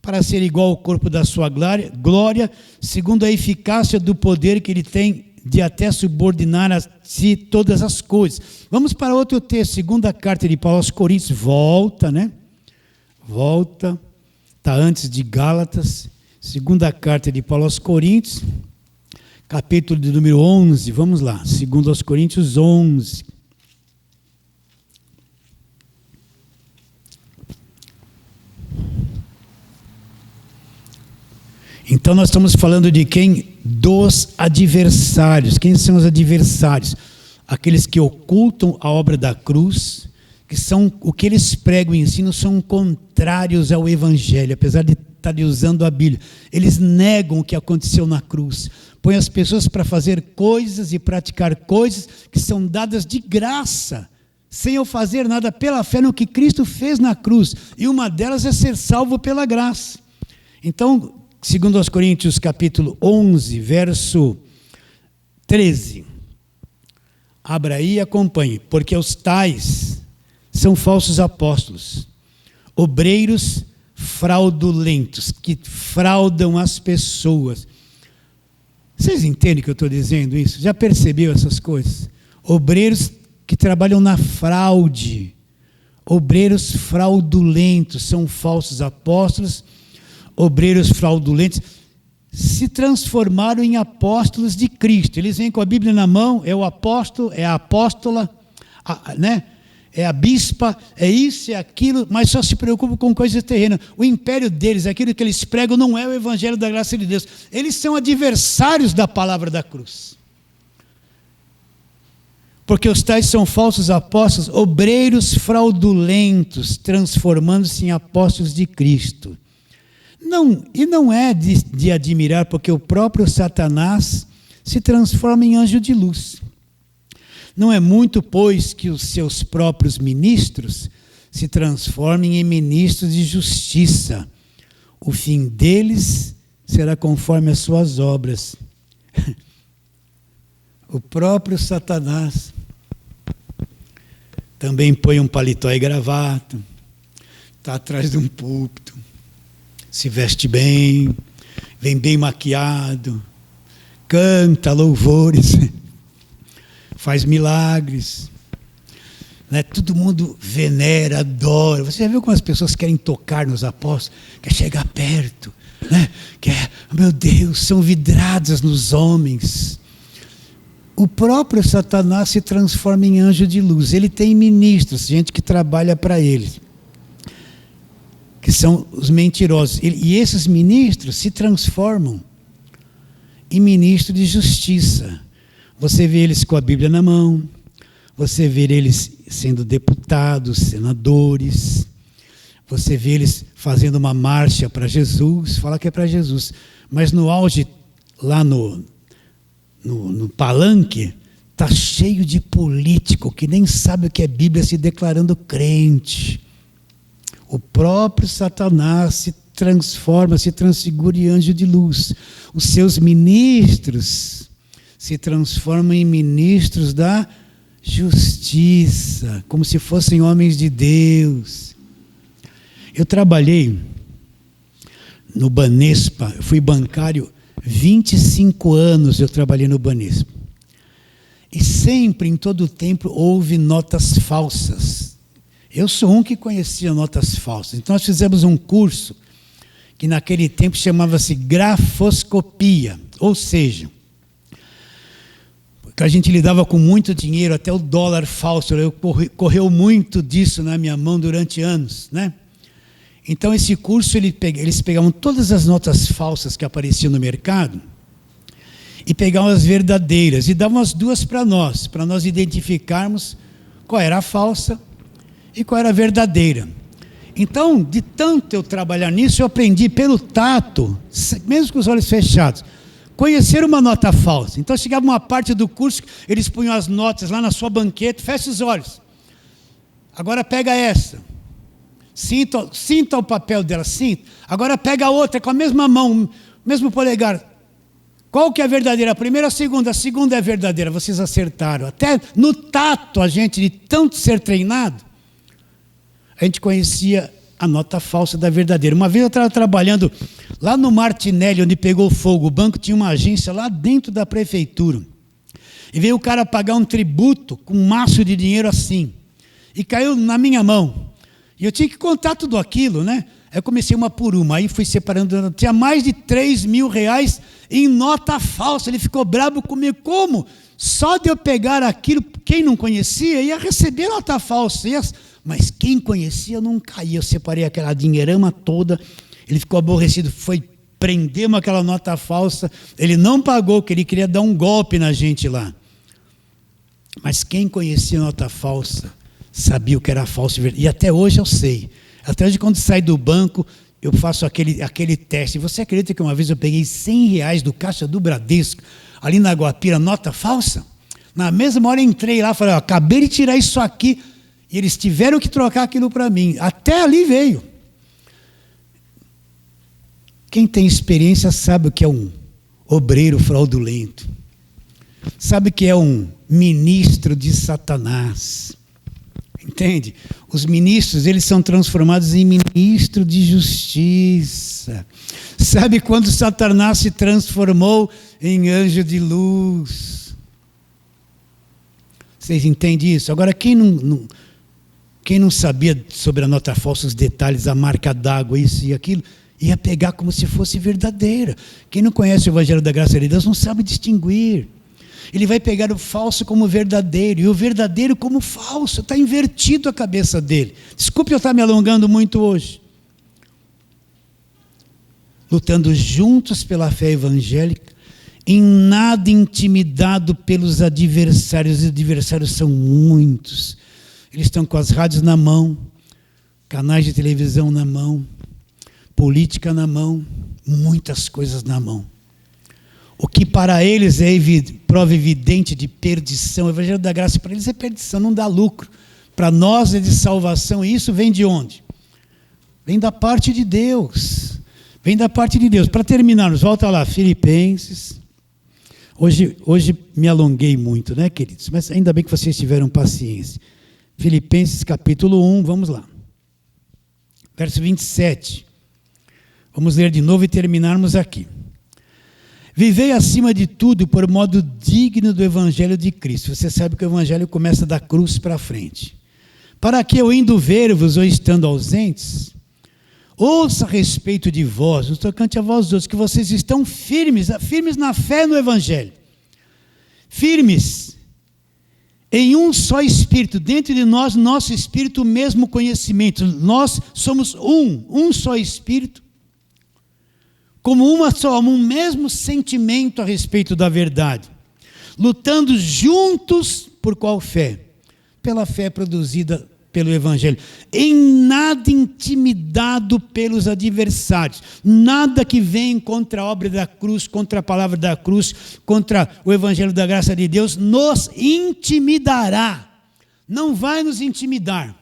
para ser igual ao corpo da sua glória, segundo a eficácia do poder que ele tem de até subordinar a si todas as coisas. Vamos para outro texto, segunda carta de Paulo aos Coríntios, volta, né? Volta, está antes de Gálatas, segunda carta de Paulo aos Coríntios, capítulo de número 11, vamos lá, segundo aos Coríntios 11. Então nós estamos falando de quem? Dos adversários. Quem são os adversários? Aqueles que ocultam a obra da cruz, que são, o que eles pregam e ensinam são contrários ao Evangelho, apesar de estarem usando a Bíblia. Eles negam o que aconteceu na cruz. Põem as pessoas para fazer coisas e praticar coisas que são dadas de graça, sem eu fazer nada, pela fé no que Cristo fez na cruz. E uma delas é ser salvo pela graça. Então, segundo aos Coríntios, capítulo 11, verso 13. Abra aí e acompanhe. Porque os tais são falsos apóstolos, obreiros fraudulentos, que fraudam as pessoas. Vocês entendem o que eu estou dizendo isso? Já percebeu essas coisas? Obreiros que trabalham na fraude, obreiros fraudulentos, são falsos apóstolos, obreiros fraudulentos, se transformaram em apóstolos de Cristo. Eles vêm com a Bíblia na mão, é o apóstolo, é a apóstola, né? É a bispa, é isso, é aquilo, mas só se preocupam com coisas terrenas. O império deles, aquilo que eles pregam, não é o Evangelho da graça de Deus. Eles são adversários da palavra da cruz. Porque os tais são falsos apóstolos, obreiros fraudulentos, transformando-se em apóstolos de Cristo. Não é de admirar, porque o próprio Satanás se transforma em anjo de luz. Não é muito, pois, que os seus próprios ministros se transformem em ministros de justiça. O fim deles será conforme as suas obras. O próprio Satanás também põe um paletó e gravata, está atrás de um púlpito, se veste bem, vem bem maquiado, canta louvores, faz milagres, né? Todo mundo venera, adora. Você já viu como as pessoas querem tocar nos apóstolos, quer chegar perto, né? Meu Deus, são vidradas nos homens. O próprio Satanás se transforma em anjo de luz. Ele tem ministros, gente que trabalha para ele, que são os mentirosos. E esses ministros se transformam em ministros de justiça. Você vê eles com a Bíblia na mão, você vê eles sendo deputados, senadores, você vê eles fazendo uma marcha para Jesus, fala que é para Jesus, mas no auge, lá no no palanque, está cheio de político que nem sabe o que é Bíblia, se declarando crente. O próprio Satanás se transforma, se transfigura em anjo de luz. Os seus ministros se transformam em ministros da justiça, como se fossem homens de Deus. Eu trabalhei no Banespa, eu fui bancário 25 anos, eu trabalhei no Banespa. E sempre, em todo o tempo, houve notas falsas. Eu sou um que conhecia notas falsas. Então nós fizemos um curso que naquele tempo chamava-se grafoscopia, ou seja, porque a gente lidava com muito dinheiro, até o dólar falso, correu muito disso na minha mão durante anos, né? Então esse curso, eles pegavam todas as notas falsas que apareciam no mercado e pegavam as verdadeiras e davam as duas para nós identificarmos qual era a falsa e qual era a verdadeira. Então, de tanto eu trabalhar nisso, eu aprendi pelo tato, mesmo com os olhos fechados, conhecer uma nota falsa. Então chegava uma parte do curso, eles punham as notas lá na sua banqueta, fecha os olhos. Agora pega essa. Sinta o papel dela, sinta. Agora pega a outra com a mesma mão, mesmo polegar. Qual que é a verdadeira? A primeira ou a segunda é a verdadeira. Vocês acertaram. Até no tato, a gente, de tanto ser treinado, a gente conhecia a nota falsa da verdadeira. Uma vez eu estava trabalhando lá no Martinelli, onde pegou fogo. O banco tinha uma agência lá dentro da prefeitura. E veio o cara pagar um tributo com um maço de dinheiro assim. E caiu na minha mão. E eu tinha que contar tudo aquilo, né? Aí eu comecei uma por uma, aí fui separando, tinha mais de 3 mil reais em nota falsa. Ele ficou bravo comigo. Como? Só de eu pegar aquilo, quem não conhecia ia receber nota falsa. Mas quem conhecia não caía. Eu separei aquela dinheirama toda, ele ficou aborrecido, foi prender aquela nota falsa. Ele não pagou, porque ele queria dar um golpe na gente lá. Mas quem conhecia nota falsa sabia o que era falso e verdadeiro. E até hoje eu sei. Até hoje, quando sai do banco, eu faço aquele teste. Você acredita que uma vez eu peguei 100 reais do caixa do Bradesco, ali na Guapira, nota falsa? Na mesma hora entrei lá e falei, acabei de tirar isso aqui, e eles tiveram que trocar aquilo para mim. Até ali veio. Quem tem experiência sabe o que é um obreiro fraudulento. Sabe o que é um ministro de Satanás. Entende? Os ministros, eles são transformados em ministro de justiça. Sabe quando Satanás se transformou em anjo de luz? Vocês entendem isso? Agora, quem não sabia sobre a nota falsa, os detalhes, a marca d'água, isso e aquilo, ia pegar como se fosse verdadeira. Quem não conhece o Evangelho da Graça de Deus não sabe distinguir. Ele vai pegar o falso como verdadeiro e o verdadeiro como falso. Está invertido a cabeça dele. Desculpe eu estar me alongando muito hoje. Lutando juntos pela fé evangélica, em nada intimidado pelos adversários. Os adversários são muitos. Eles estão com as rádios na mão, canais de televisão na mão, política na mão, muitas coisas na mão. O que para eles é prova evidente de perdição, o Evangelho da Graça para eles é perdição, não dá lucro. Para nós é de salvação, e isso vem de onde? Vem da parte de Deus. Vem da parte de Deus. Para terminarmos, volta lá, Filipenses. Hoje me alonguei muito, né, queridos? Mas ainda bem que vocês tiveram paciência. Filipenses capítulo 1, vamos lá. Verso 27. Vamos ler de novo e terminarmos aqui. Vivei acima de tudo por modo digno do Evangelho de Cristo. Você sabe que o Evangelho começa da cruz para frente. Para que eu indo ver-vos ou estando ausentes, ouça a respeito de vós, no tocante a vós outros, que vocês estão firmes na fé no Evangelho. Firmes em um só Espírito, dentro de nós, nosso Espírito, o mesmo conhecimento. Nós somos um só Espírito, como uma só alma, um mesmo sentimento a respeito da verdade, lutando juntos por qual fé? Pela fé produzida pelo Evangelho, em nada intimidado pelos adversários, nada que vem contra a obra da cruz, contra a palavra da cruz, contra o Evangelho da graça de Deus, nos intimidará, não vai nos intimidar.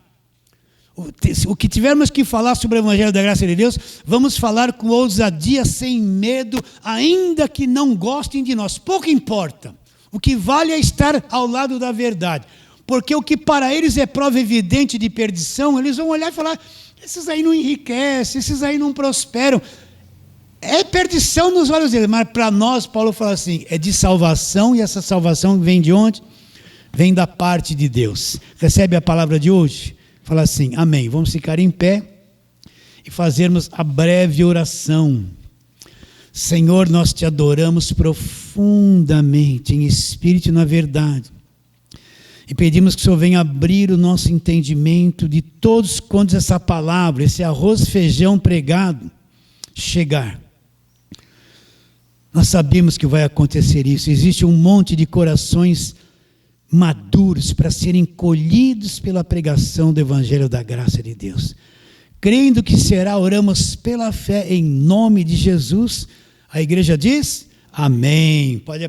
O que tivermos que falar sobre o Evangelho da graça de Deus, vamos falar com ousadia, sem medo, ainda que não gostem de nós, pouco importa, o que vale é estar ao lado da verdade. Porque o que para eles é prova evidente de perdição, eles vão olhar e falar, esses aí não enriquecem, esses aí não prosperam. É perdição nos olhos deles, mas para nós, Paulo fala assim, é de salvação, e essa salvação vem de onde? Vem da parte de Deus. Recebe a palavra de hoje? Fala assim, amém. Vamos ficar em pé e fazermos a breve oração. Senhor, nós te adoramos profundamente, em espírito e na verdade. E pedimos que o Senhor venha abrir o nosso entendimento de todos quando essa palavra, esse arroz feijão pregado, chegar. Nós sabemos que vai acontecer isso. Existe um monte de corações maduros para serem colhidos pela pregação do Evangelho da graça de Deus. Crendo que será, oramos pela fé em nome de Jesus. A igreja diz, amém. Pode